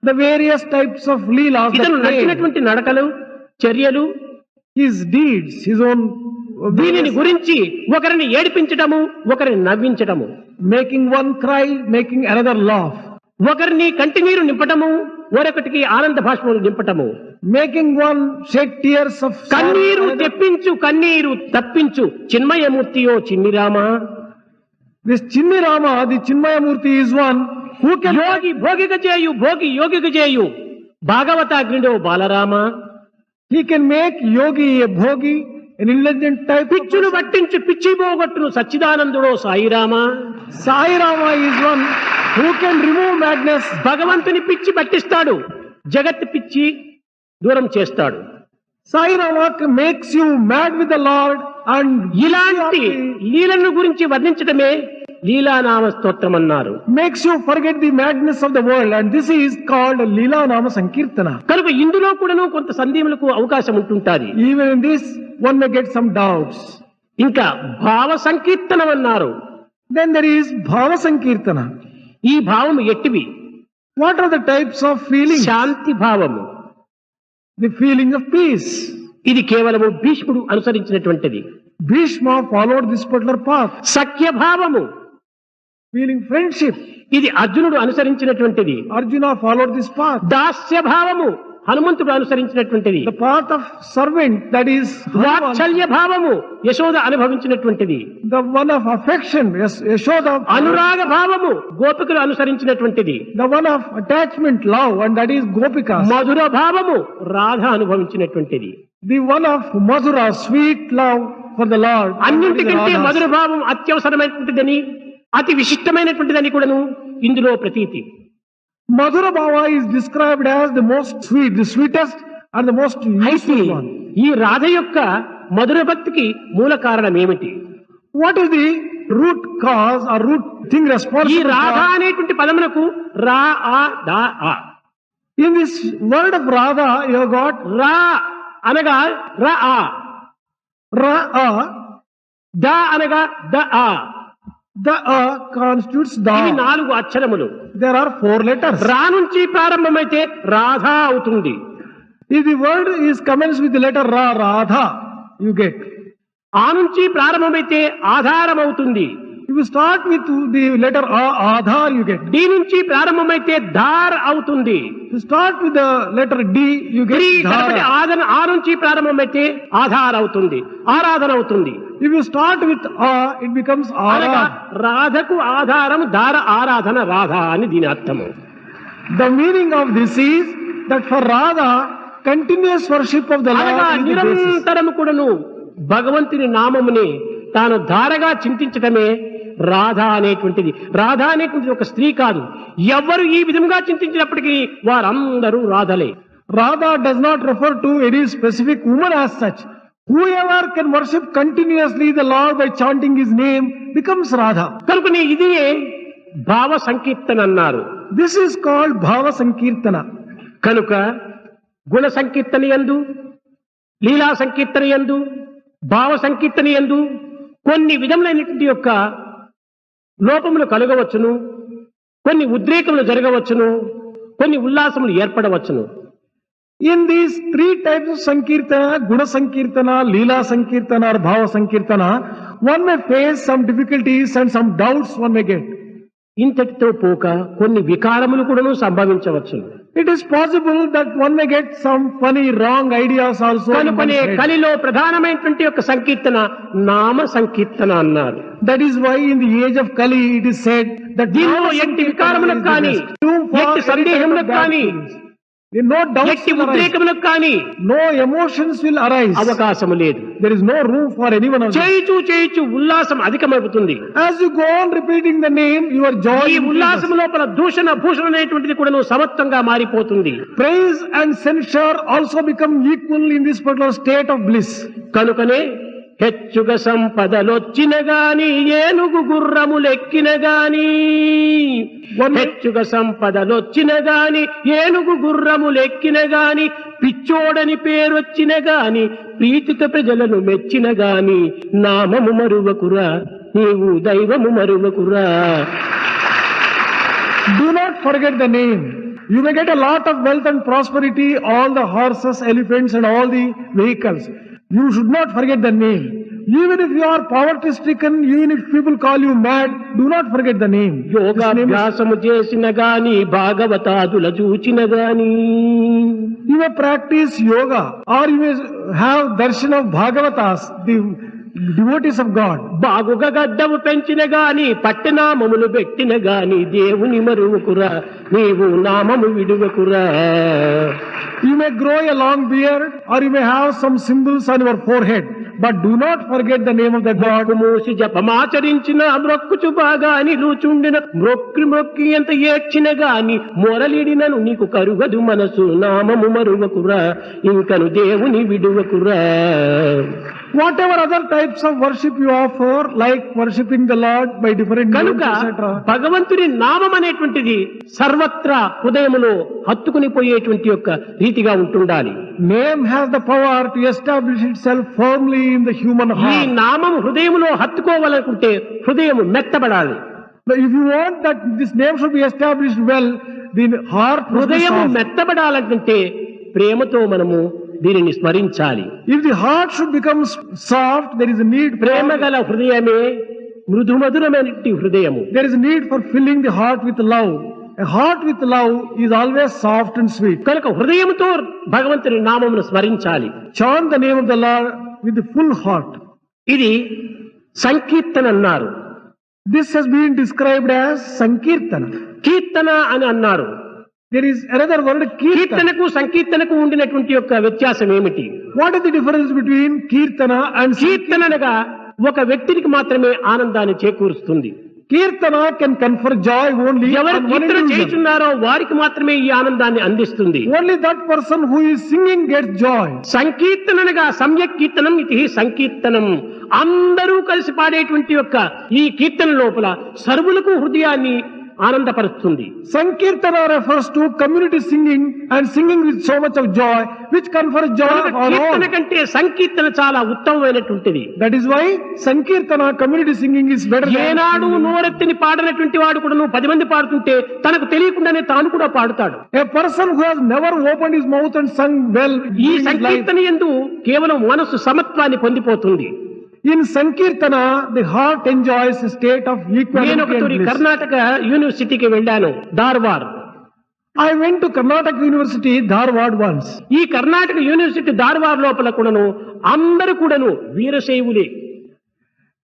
The various types of leelas, ఇతను that నడిచినటువంటి నడకలు, చర్యలు, his deeds, his own దీనిని గురించి ఒకరిని ఏడిపించటము, ఒకరిని నవ్వించటము, making one cry, making another laugh, ఒకరిని కంటినీరు నింపటము, మరొకటికి ఆనంద భాష్పములు నింపటము, making one shed tears of sorrow, కన్నీరు another- తెప్పించు కన్నీరు తప్పించు చిన్మయమూర్తియో చిన్నిరామా. This Chinni Rama, the Chinmaya Murti, is one who can యోగి భోగిక చేయు, భోగి యోగిక చేయు, భాగవతాగ్నిడో Balarama. he can make yogi a bhogi, an intelligent type. పిచ్చును పట్టించు పిచ్చి పోగొట్టును సచ్చిదానందుడో Sai Rama. Sai Rama is one who can remove madness. భగవంతుని పిచ్చి పట్టిస్తాడు, జగత్ పిచ్చి దూరం చేస్తాడు. Sai Rama makes you mad with the Lord and ఇలాంటి లీలను గురించి వర్ణించడమే లీలానామ స్తోత్రం అన్నారు. makes you forget the madness of the world, and this is called Leela Nama Sankirtana. కనుక ఇందులో కూడాను కొంత సందేహములకు అవకాశం ఉంటుంటాది. Even in this, one may get some doubts. ఇంకా భావ సంకీర్తనం అన్నారు. Then there is Bhava Sankirtana. ఈ భావము ఎట్టివి? What are the types of feelings? శాంతి భావము. The feeling of peace. ఇది కేవలము భీష్ముడు అనుసరించినటువంటిది. Bhishma followed this particular path. సఖ్య భావము, Feeling friendship. ఇది అర్జునుడు అనుసరించినటువంటిది. Arjuna followed this path. దాస్య భావము హనుమంతుడు అనుసరించినటువంటిది. The path of servant, that is Hanuman. వాత్సల్య భావము Yashoda అనుభవించినటువంటిది. The one of affection, yes, Yashoda. అనురాగ భావము గోపికలు అనుసరించినటువంటిది. The one of attachment, love, and that is Gopika. మధుర భావము Radha అనుభవించినటువంటిది. The one of Madhura, sweet love for the Lord. అన్నింటికంటే Radha's. మధుర భావం అత్యవసరమైనటువంటిదని, అతి విశిష్టమైనటువంటిదని కూడాను ఇందులో ప్రతీతి. Madhura Bhava is described as the most sweet, the sweetest and the most అయితే useful one. ఈ రాధ యొక్క మధుర భక్తికి మూల కారణం ఏమిటి? What is the root cause or root thing ఈ responsible రాధ for? అనేటువంటి పదమునకు రా ఆ దా ఆ. In this word of Radha, you have got రా అనగా ర ఆ, Ra-a. ద అనగా ద ఆ. The a constitutes ఇవి the. 4 అక్షరములు. There are 4 letters. రా నుంచి ప్రారంభమైతే రాధా అవుతుంది. If the word is commenced with the letter Ra, Radha, you get. ఆ నుంచి ప్రారంభమైతే ఆధారం అవుతుంది. If you start with the letter A, Aadhar you get. D నుంచి ప్రారంభమైతే ధార్ అవుతుంది. If you start with the letter D, you get తదుపరి Dhara. ఆ నుంచి ప్రారంభమైతే ఆధార్ అవుతుంది, ఆరాధన అవుతుంది. If you start with A, it becomes అనగా Ara. రాధకు ఆధారం ధార, ఆరాధన రాధ అని దీని అర్థము. The meaning of this is that for Radha, continuous worship of the అనగా Lord is the basis. నిరంతరము కూడాను భగవంతుని నామముని తాను ధారగా చింతించటమే రాధ అనేటువంటిది. రాధ అనేటువంటిది ఒక స్త్రీ కాదు. ఎవరు ఈ విధంగా చింతించినప్పటికీ వారందరూ రాధలే. Radha does not refer to any specific woman as such. Whoever can worship continuously the Lord by chanting his name becomes Radha. కనుకనే ఇదియే భావ సంకీర్తన అన్నారు. This is called Bhava Sankirtana. కనుక గుణ సంకీర్తన యందు, లీలా సంకీర్తన యందు, భావ సంకీర్తన యందు కొన్ని విధములైనటువంటి యొక్క లోపములు కలగవచ్చును, కొన్ని ఉద్రేకములు జరగవచ్చును, కొన్ని ఉల్లాసములు ఏర్పడవచ్చును. In these three types of Sankirtana, Guna Sankirtana, Leela Sankirtana or Bhava Sankirtana, one may face some difficulties and some doubts one may get. ఇంతటితో పోక కొన్ని వికారములు కూడాను సంభవించవచ్చును. It is possible that one may get some funny wrong ideas also. in కనుకనే one's head. కలిలో ప్రధానమైనటువంటి యొక్క సంకీర్తన నామ సంకీర్తన అన్నారు. That is why in the age of Kali it is said that దీనిలో Nama ఎట్టి Sankirtana వికారములకు is the కానీ, best. Room for ఎట్టి any type of సందేహములకు bad కానీ, feelings. No doubts ఎట్టి will arise. ఉద్రేకములకు కానీ No emotions will arise. అవకాశము లేదు. There is no room for anyone of them. చేయిచు ఉల్లాసం అధికమవుతుంది. As you go on repeating the name, your joy ఈ increases. ఉల్లాసం లోపల దూషణ భూషణ అనేటువంటిది కూడా సమత్వంగా మారిపోతుంది. Praise and censure also become equal in this particular state of bliss. కనుకనే హెచ్చుగా సంపదలొచ్చిన గాని, ఏనుగు గుర్రములెక్కిన గాని, హెచ్చుగా సంపదలొచ్చిన గాని, ఏనుగు గుర్రములెక్కిన గాని, పిచ్చోడని పేరొచ్చిన గాని, ప్రీతితో ప్రజలను మెచ్చిన గాని, నామము మరువకురా, నీవు దైవము మరువకురా. Do not forget the name. You may get a lot of wealth and prosperity, all the horses, elephants and all the vehicles. You should not forget the name. Even if you are poverty stricken, even if people call you mad, do not forget the name. This name is- యోగాభ్యాసము చేసిన గాని, భాగవతాదుల చూచిన గాని, You may practice yoga or you may have darshan of Bhagavatas, the devotees of God. బాగుగా గడ్డము పెంచిన గాని, పట్టెనామములు పెట్టిన గాని, దేవుని మరువకురా, నీవు నామము విడువకురా. You may grow a long beard or you may have some symbols on your forehead, but do not forget the name of the God. మూసి జపమాచరించిన మ్రొక్కుచు బాగా నిలుచుండిన, మ్రొక్కి ఎంత ఏడ్చిన గాని, మొరలిడినను నీకు కరుగదు మనసు, నామము మరువకురా, ఇంకను దేవుని విడువకురా. Whatever other types of worship you offer, like worshipping the Lord by different names, కనుక etc. భగవంతుని నామం అనేటువంటిది సర్వత్రా హృదయములో హత్తుకుని పోయేటువంటి యొక్క రీతిగా ఉంటుండాలి. Name has the power to establish itself firmly in the human ఈ heart. నామం హృదయములో హత్తుకోవాలనుకుంటే హృదయం మెత్తబడాలి. But if you want that this name should be established well, the heart must be హృదయం soft. మెత్తబడాలంటే ప్రేమతో మనము దీనిని స్మరించాలి. If the heart should become soft, there is a need Prema for, గల హృదయమే మృదుమధురమైనటువంటి హృదయము. there is a need for filling the heart with love. A heart with love is always soft and sweet. కనుక హృదయంతో భగవంతుని నామమును స్మరించాలి. Chant the name of the Lord with the full heart. ఇది సంకీర్తన అన్నారు. This has been described as Sankirtana. కీర్తన అని అన్నారు. There is another word, Kirtana. కీర్తనకు సంకీర్తనకు ఉండినటువంటి యొక్క వ్యత్యాసం ఏమిటి? What is the difference between Kirtana and కీర్తన అనగా ఒక వ్యక్తికి మాత్రమే ఆనందాన్ని చేకూరుస్తుంది. Kirtana can confer joy only ఎవరు on one కీర్తన individual. చేస్తున్నారో వారికి మాత్రమే ఈ ఆనందాన్ని అందిస్తుంది. Only that person who is singing gets joy. సంకీర్తన అనగా సమ్యక్ కీర్తనం, ఇది సంకీర్తనం. అందరూ కలిసి పాడేటువంటి యొక్క ఈ కీర్తన లోపల సర్వులకు హృదయాన్ని ఆనందపరుస్తుంది. Sankirtana refers to community singing and singing with so much of joy, which confers joy కనుక on కీర్తన all. కంటే సంకీర్తన చాలా ఉత్తమమైనటువంటిది. That is why Sankirtana, community singing, is better than ఏనాడు singing. నోరెత్తిని పాడనటువంటి వాడు కూడా 10 మంది పాడుతుంటే తనకు తెలియకుండానే తాను కూడా పాడుతాడు. A person who has never opened his mouth and sung well ఈ in his life, సంకీర్తన యందు కేవలం మనసు సమత్వాన్ని పొందిపోతుంది. In Sankirtana, the heart enjoys a state of నేను equanimity and ఒకసారి bliss. కర్ణాటక యూనివర్సిటీకి వెళ్ళాను, Dharwad. I went to Karnataka University, Dharwad once. ఈ Karnataka university Dharwad లోపల కూడాను అందరూ కూడాను వీరశైవులే.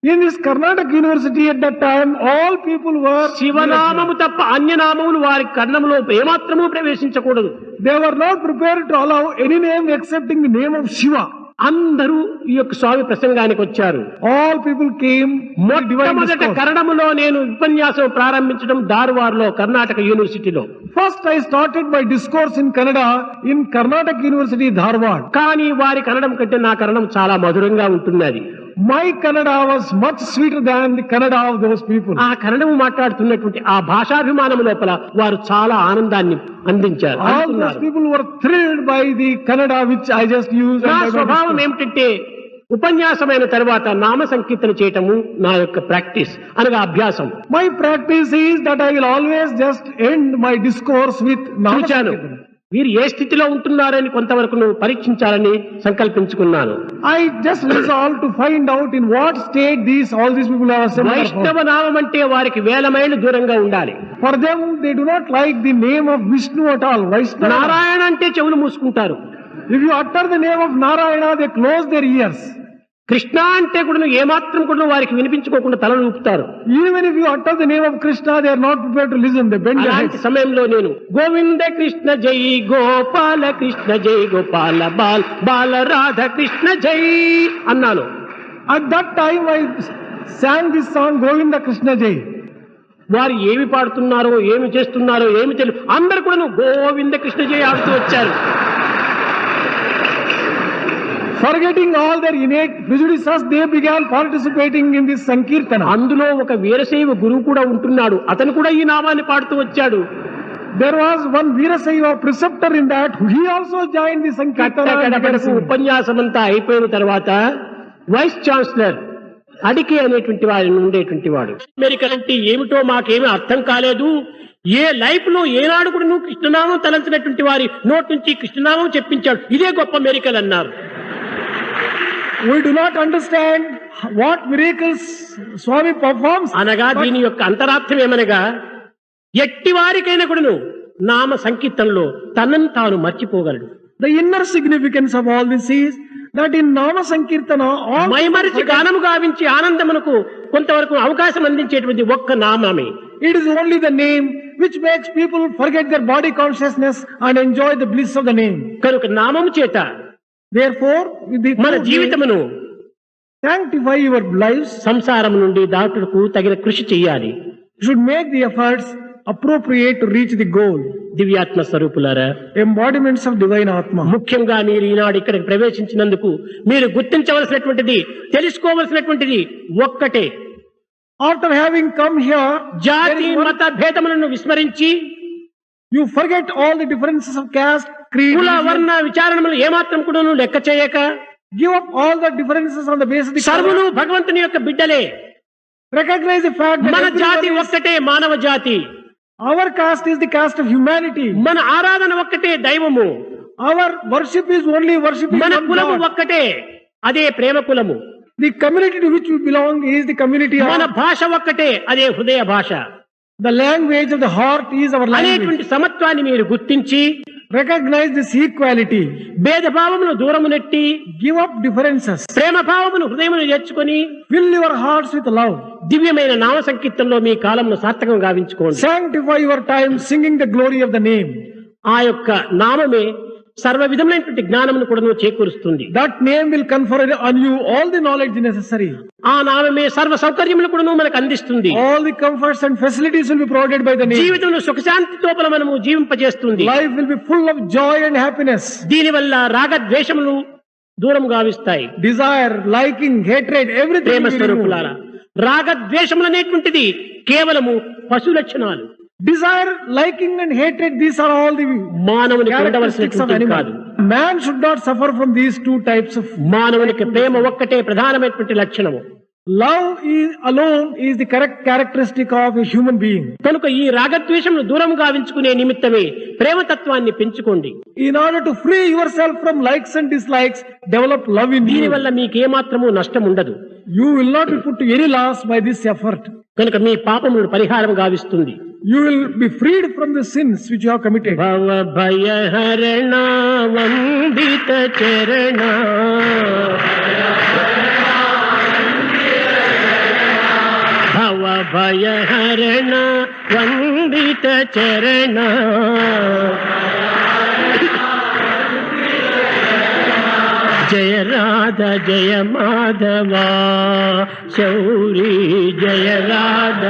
In this Karnataka University at that time, all people were శివనామము తప్ప అన్యనామములు వారి కర్ణములో ఏమాత్రము ప్రవేశించకూడదు. They were not prepared to allow any name excepting the name of Shiva. అందరూ ఈ యొక్క స్వామి ప్రసంగానికి వచ్చారు. All people came. మొట్టమొదట కన్నడములో నేను ఉపన్యాసం ప్రారంభించడం ధార్వాడ్ లో కర్ణాటక యూనివర్సిటీలో. First I started my discourse in Kannada in Karnataka University, Dharwad. కానీ వారి కన్నడం కంటే నా కన్నడం చాలా మధురంగా ఉంటున్నది. My Kannada was much sweeter than the Kannada of those people. ఆ కన్నడం మాట్లాడుతున్నటువంటి ఆ భాషాభిమానం లోపల వారు చాలా ఆనందాన్ని అందించారు. All those people were thrilled by the Kannada which I just used. నా స్వభావం ఏమిటంటే ఉపన్యాసమైన తర్వాత నామ సంకీర్తన చేయటము నా యొక్క ప్రాక్టీస్ అనగా అభ్యాసం. My practice is that I will always just end my discourse with Nama చూచాను Sankirtana. వీరు ఏ స్థితిలో ఉంటున్నారని కొంతవరకు పరీక్షించాలని సంకల్పించుకున్నాను. I just resolved to find out in what state all these people are assembled. వైష్ణవ నామం అంటే వారికి వేల మైళ్ళు దూరంగా ఉండాలి. For them, they do not like the name of Vishnu at all. Vaishnava. Narayana అంటే చెవులు మూసుకుంటారు. If you utter the name of Narayana, they close their ears. Krishna అంటే కూడా ఏమాత్రం కూడా వారికి వినిపించుకోకుండా తలలు ఊపుతారు. Even if you utter the name of Krishna, they are not prepared to listen. They bend their అలాంటి heads. సమయంలో నేను గోవింద కృష్ణ జై గోపాల కృష్ణ జై గోపాల బాల బాల రాధ కృష్ణ జై అన్నాను. At that time, I sang this song, Govinda Krishna Jai. వారు ఏమి పాడుతున్నారో ఏమి చేస్తున్నారో ఏమి తెలియదు, అందరు కూడా గోవింద కృష్ణ జై ఆడుతూ వచ్చారు. Forgetting all their innate prejudices, they began participating in this Sankirtana. అందులో ఒక వీరశైవ గురువు కూడా ఉంటున్నాడు, అతను కూడా ఈ నామాన్ని పాడుతూ వచ్చాడు. There was one Veerasaiva preceptor in that, he also joined the Sankirtana. ఉపన్యాసం అంతా అయిపోయిన తర్వాత వైస్ ఛాన్సలర్ అడికే అనేటువంటి వాడు ఉండేటువంటి వాడు, అమెరికన్ అంటే ఏమిటో మాకేమీ అర్థం కాలేదు, ఏ లైఫ్ లో ఏనాడు కూడా నువ్వు కృష్ణనామం తలంచినటువంటి వారి నోటి నుంచి కృష్ణనామం చెప్పించాడు, ఇదే గొప్ప మెరికల్ అన్నారు. We do not understand what miracles Swami performs. అనగా దీని యొక్క అంతరార్థం ఏమనగా ఎట్టి వారికైనా కూడా నామ సంకీర్తనలో తనను తాను మర్చిపోగలడు. The inner significance of all this is that in Nama Sankirtana, all మైమరిచి గానము గావించి ఆనందమునకు కొంతవరకు అవకాశం అందించేటువంటి ఒక్క నామమే. it is only the name which makes people forget their body consciousness and enjoy the bliss of the name. కనుక నామము చేత Therefore, with the మన జీవితమును sanctify your lives. సంసారం నుండి దాటుటకు తగిన కృషి చేయాలి. You should make the efforts appropriate to reach the goal. దివ్యాత్మ స్వరూపులారా, Embodiments of divine Atma. ముఖ్యంగా మీరు ఈనాడు ఇక్కడికి ప్రవేశించినందుకు మీరు గుర్తించవలసినటువంటిది, తెలుసుకోవలసినటువంటిది ఒక్కటే. After having come here, జాతి మత భేదములను విస్మరించి you forget all the differences of caste, creed, కుల religion. వర్ణ విచారణములు ఏమాత్రం కూడా లెక్క చేయక Give up all the differences on the basis of the సర్వులు color. భగవంతుని యొక్క బిడ్డలే. Recognize the fact that మన జాతి everyone is- ఒక్కటే మానవ జాతి. our caste is the caste of humanity. మన ఆరాధన ఒక్కటే దైవము. Our worship is only worshiping మన one కులము God. ఒక్కటే, అదే ప్రేమ కులము. The community to which we belong is the community మన of భాష ఒక్కటే, అదే హృదయ భాష. the language of the heart is our language. అనేటువంటి సమత్వాన్ని మీరు గుర్తించి Recognize this equality. భేదభావమును దూరము నెట్టి Give up differences. ప్రేమ భావమును హృదయమును చేర్చుకొని Fill your hearts with love. దివ్యమైన నామ సంకీర్తనలో మీ కాలంను సార్థకం గావించుకోండి. Sanctify your time singing the glory of the name. ఆ యొక్క నామమే సర్వ విధమైనటువంటి జ్ఞానమును కూడా చేకూరుస్తుంది. That name will confer on you all the knowledge necessary. ఆ నామమే సర్వ సౌకర్యములు కూడా మనకు అందిస్తుంది. All the comforts and facilities will be provided by the name. జీవితంలో సుఖశాంతితో మనము జీవింపజేస్తుంది. Life will be full of joy and happiness. దీనివల్ల రాగద్వేషములు దూరం గావిస్తాయి. Desire, liking, hatred, everything Prema will be removed. స్వరూపులారా, రాగద్వేషములు అనేటువంటిది కేవలము పశు లక్షణాలు. Desire, liking and hatred, these are all the మానవునికి characteristics of ఉండవలసినటువంటి కాదు. animal. Man should not suffer from these two types of. మానవునికి ప్రేమ ఒక్కటే ప్రధానమైనటువంటి లక్షణము. Love is alone is the correct characteristic of a human being. కనుక ఈ రాగద్వేషమును దూరం గావించుకునే నిమిత్తమే ప్రేమతత్వాన్ని పెంచుకోండి. In order to free yourself from likes and dislikes, develop love in you. దీనివల్ల మీకేమాత్రము నష్టం ఉండదు. You will not be put to any loss by this effort. కనుక మీ పాపములను పరిహారం గావిస్తుంది. You will be freed from the sins which you have committed. భవ భయ హరణ వందిత చరణ భవ భయ హరణ వందిత చరణ జయ రాధ జయ మాధవ శౌరీ జయ రాధ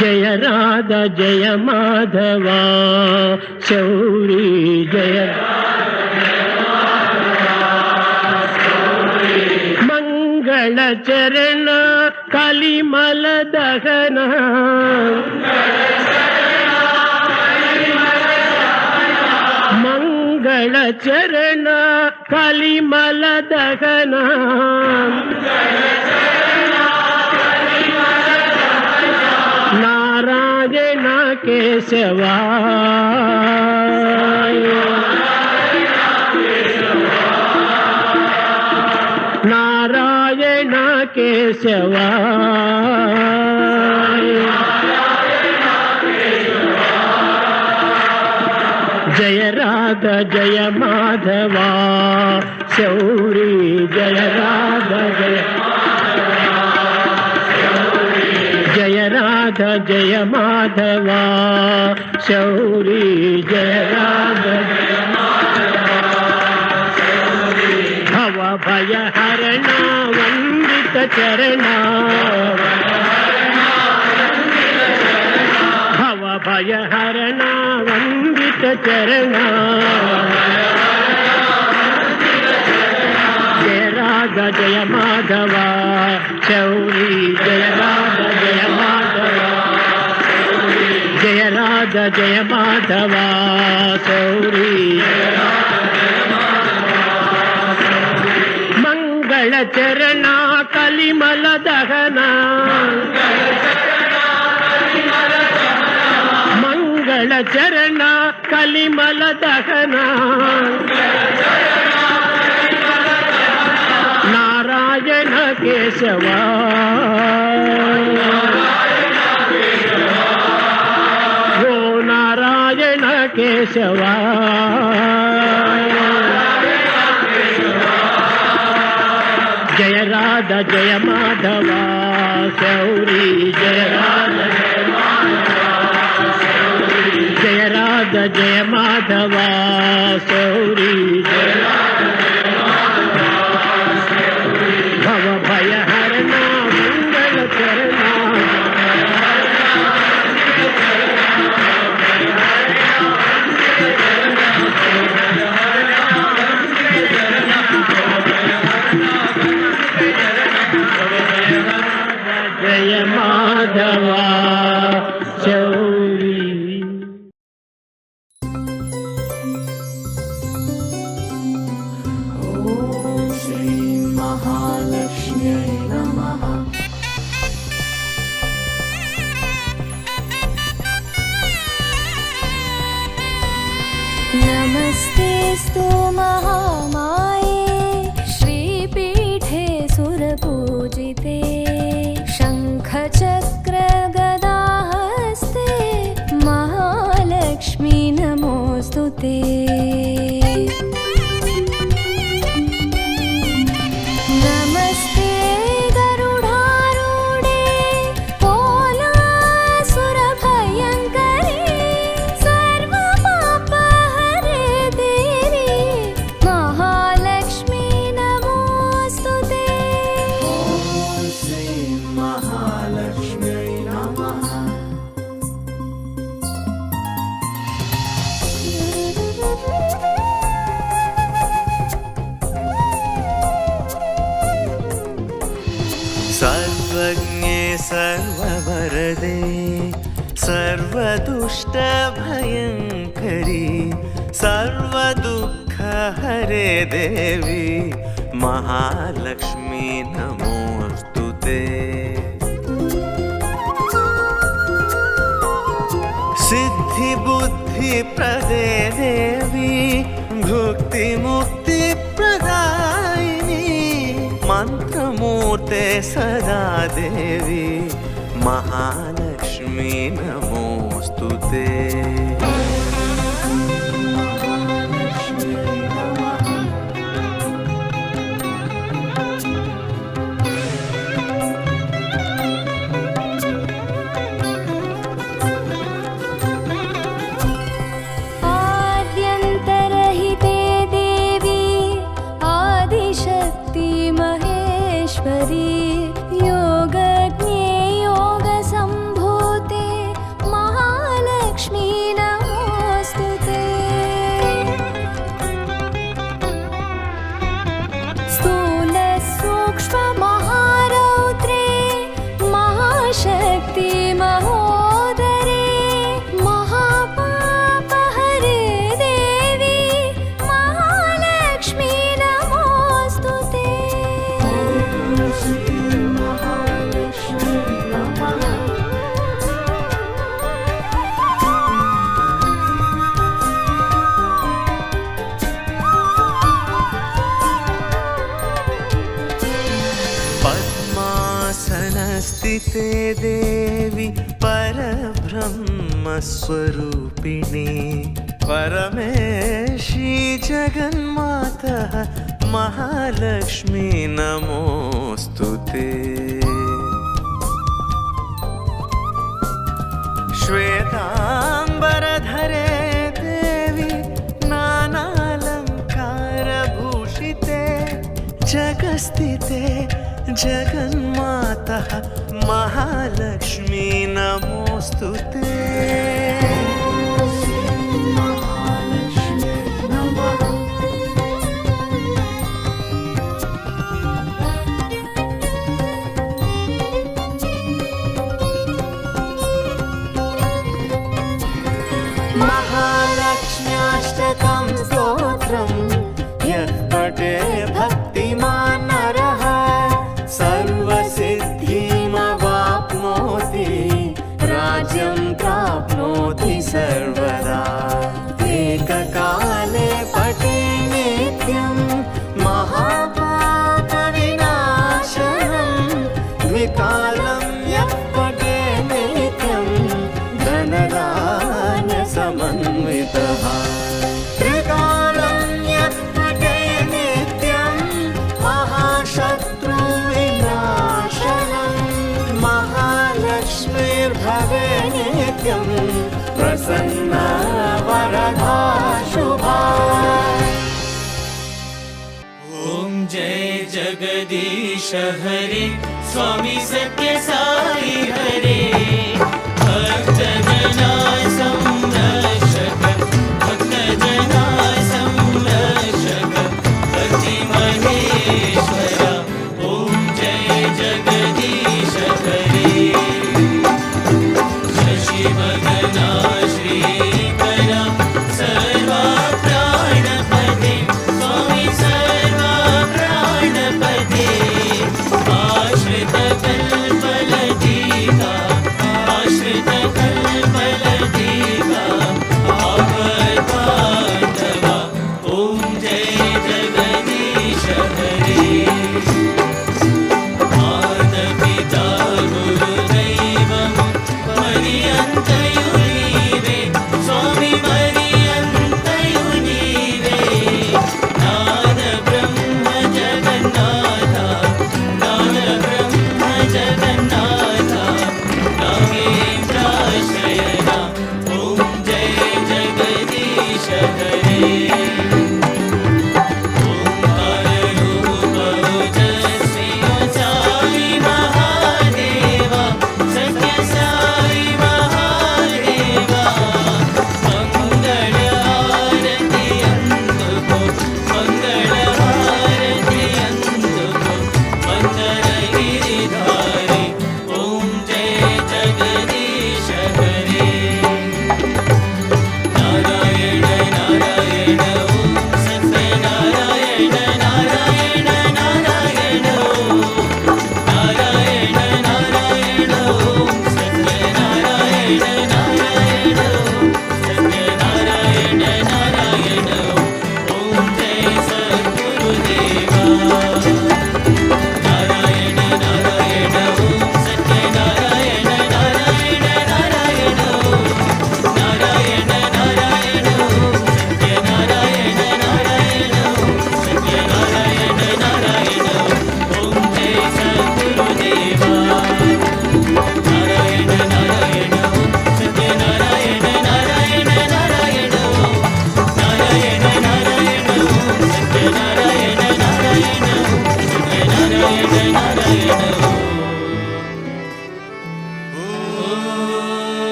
జయ రాధ జయ మాధవ శౌరీ జయ మంగళ చరణ కలిమల దహన మంగళ చరణ కలిమల దహన నారాయణ కేశవా నారాయణ కేశవా జయ రాధ జయ మాధవ శౌరీ జయ రాధ జయ జయ రాధ జయ మాధవ శౌరీ జయ రాధ భవ భయ హరణ వందిత చరణ భవ భయ హరణ వందిత చరణ జయ రాధ జయ మాధవ శౌరీ జయ రాధ జయ మాధవ జయ రాధ జయ మాధవ శౌరీ మంగళ చరణ కలిమల దహన మంగళ చరణ కలిమల దహన నారాయణ కేశవా ఓ నారాయణ కేశవా జయ రాధ జయ మాధవ శౌరీ జయ రాధ జయ రాధ జయ మాధవ శౌరీ భవ భయ హరణ మంగళ చరణ జయ మాధవ శౌరీ नमस्तेस्तु महामाये श्रीपीठे सुरपूजिते शङ्खचक्रगदाहस्ते महालक्ष्मी नमोऽस्तु ते नमस्ते गरुडारूढे पोलासुरभयङ्करे सर्वपापहरे देवी महालक्ष्मी नमोऽस्तु ते श्री महालक्ष्म्यै नमः सर्वज्ञे सर्ववरदे सर्वदुष्टभयङ्करी सर्वदुःखहरे देवी महालक्ष्मी नमोऽस्तु ते सिद्धिबुद्धिप्रदे देवी भुक्तिमुक्तिप्रदा पालय सदा देवी महालक्ष्मी नमोऽस्तु ते। आद्यन्तरहिते देवी आदिशक्ति महेश्वरी योगज्ञे योगसम्भूते महालक्ष्मी नमोऽस्तु ते। स्थूलसूक्ष्ममहारौद्रे महाशक्ति महोदरे महापापहरे देवी महालक्ष्मी नमोऽस्तु ते। पद्मासनस्थिते देवी परब्रह्मस्वरूपिणी परमेशी जगन्मातः महालक्ष्मी नमोऽस्तु ते। श्वेताम्बरधरे देवी नानालङ्कारभूषिते जगस्थिते जगन्मातः महालक्ष्मी नमोऽस्तु ते। महालक्ष्म्याष्टकं स्तोत्रं यः पठे भक्तिमान् नरः सर्वसिद्धिमवाप्नोति राज्यं प्राप्नोति सर्वदा। एककाले पठे नित्यं महापापविनाशनं द्विकालं यः पठे नित्यं धनदानसमन्वितः। त्रिकालं यः पठे नित्यं महाशत्रुविनाशनं महालक्ष्मीर्भवे नित्यं प्रसन्ना वरदा शुभा। ॐ जय जगदीश हरे स्वामी सत्य साई हरे भक्तजना संरक्षक भक्तजना संरक्षक भक्ति महेश्वर। ॐ जय जगदीश हरे शशिवदना श्रीकरा सर्वा प्राणपते स्वामी सर्वा प्राणपते आश्रितकल्पलतिका आश्रितकल्पलतिका आवद्बान्धवा। ॐ जय जगदीश हरे मातापिता गुरुदैवं पर्यन्तयुरीश्वरम्।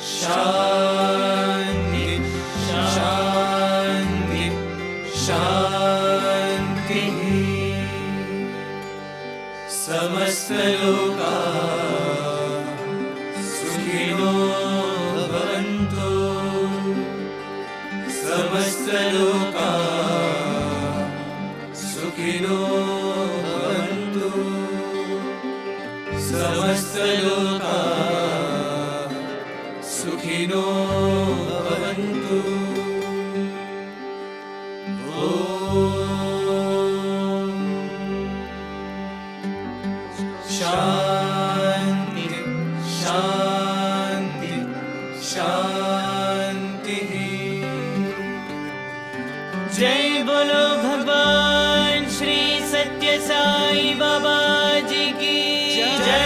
शांति शांति शांति समस्त लोका सुखिनो भवन्तु समस्त लोका सुखिनो भवन्तु समस्त लोका सुखिनो भवन्तु शांति शांति शांति जय बोलो भगवान श्री सत्य साई बाबा जी की जय।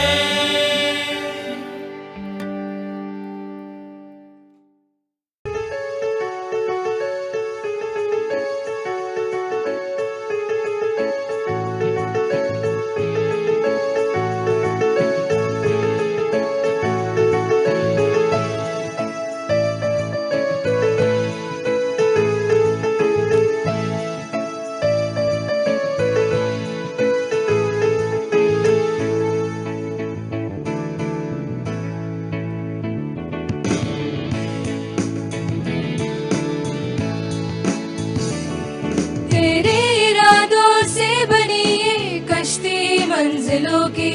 तेरे इरादों से बनी ये कश्ती मंजिलों की,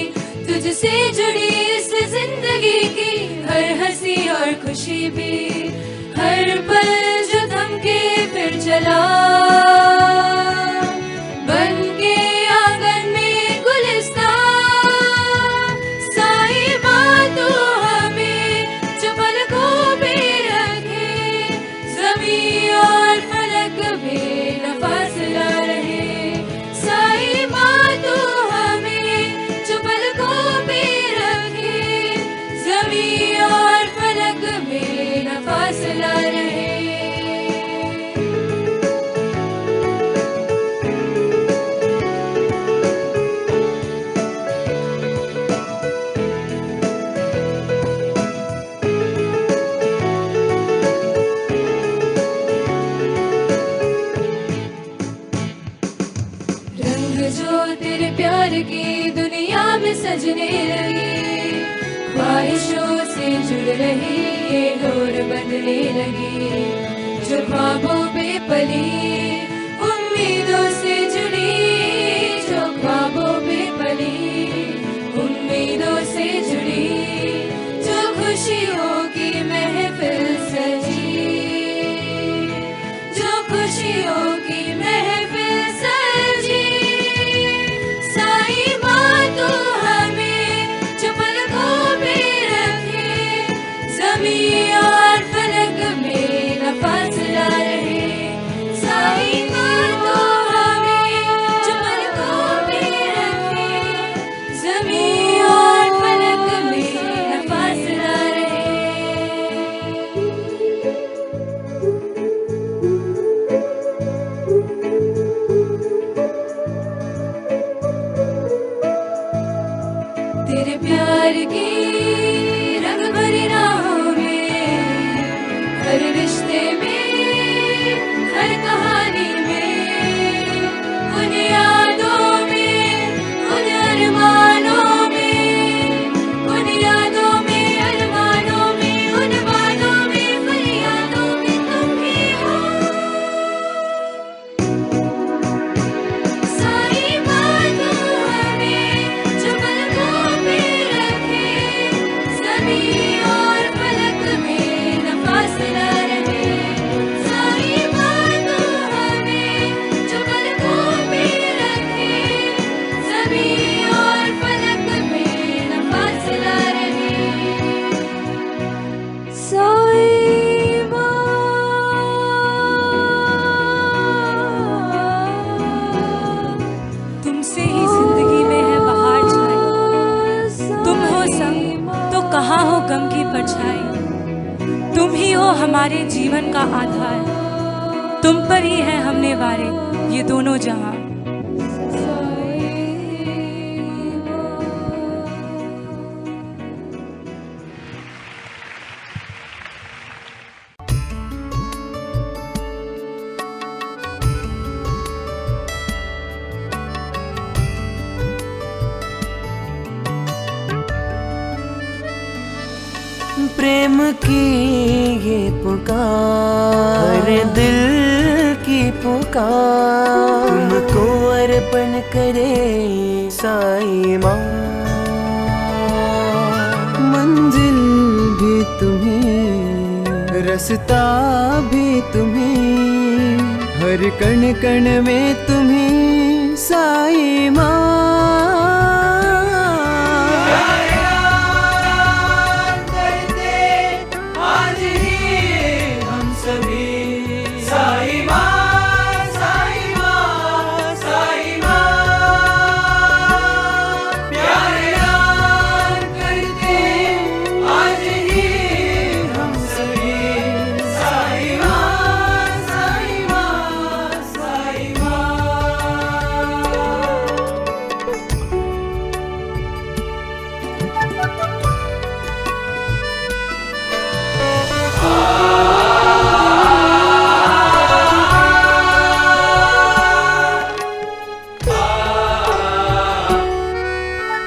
तुझसे जुड़ी इस जिंदगी की हर हंसी और खुशी भी, हर पल जो थमके फिर चला बन के आंगन में गुलिस्तान। साई माँ तू हमें जो पलकों पे रखे, ज़मीं और फलक में न फासला रहे। साई माँ तू हमें जो पलकों पे रखे, ज़मीं और फलक में न फासला रहे। रंग जो तेरे प्यार की दुनिया में सजने लगी, ख्वाहिशों से जुड़ रही ये डोर बंधने लगी। जो ख्वाबों पे पली उम्मीदों से जुड़ी, जो ख्वाबों पे पली उम्मीदों से जुड़ी, जो खुशियों की महफिल सजी, जो खुशियों की महफिल सजी। साई माँ तू हमें जो पलकों पे रखे, ज़मीं और फलक में न फासला रहे। साई माँ तू हमें जो पलकों पे रखे, ज़मीं और फलक में न फासला रहे। तेरे प्यार की रंग भरी राहों में, हर रिश्ते में, हर कहानी में, उन यादों में, उन अरमानों में, उन यादों में, अरमानों में, उन बातों में, फरियादों में तुम ही हो। साई माँ तू हमें जो पलकों पे रखे, ज़मीं और फलक में न फासला रहे। साई माँ तू हमें जो पलकों पे रखे, ज़मीं और फलक में न फासला रहे। साई तुमसे ही जिंदगी में है बहार छाई, तुम हो संग तो कहाँ हो गम की परछाई। तुम ही हो हमारे जीवन का आधार, तुम पर ही है हमने वारे ये दोनों जहां। प्रेम की ये पुकार, दिल की पुकार, तुमको अर्पण करे साईं माँ। मंजिल भी तुम्हीं, रास्ता भी तुम्हीं, हर कण कण में तुम्हीं साईं माँ।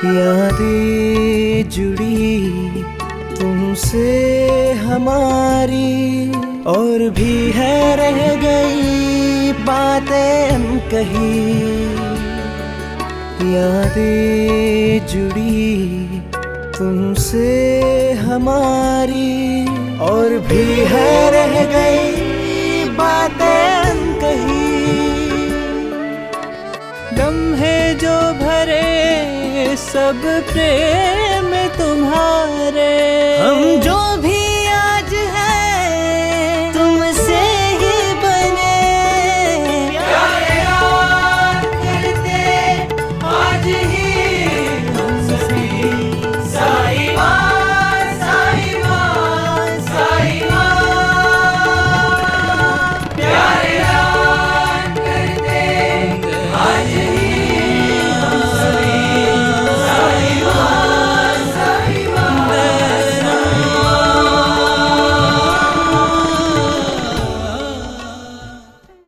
यादें जुड़ी तुमसे हमारी, और भी है रह गई बातें अनकही। यादें जुड़ी तुमसे हमारी, और भी है रह गई बातें अनकही। लम्हे जो भरे सब प्रेम तुम्हारे, हम जो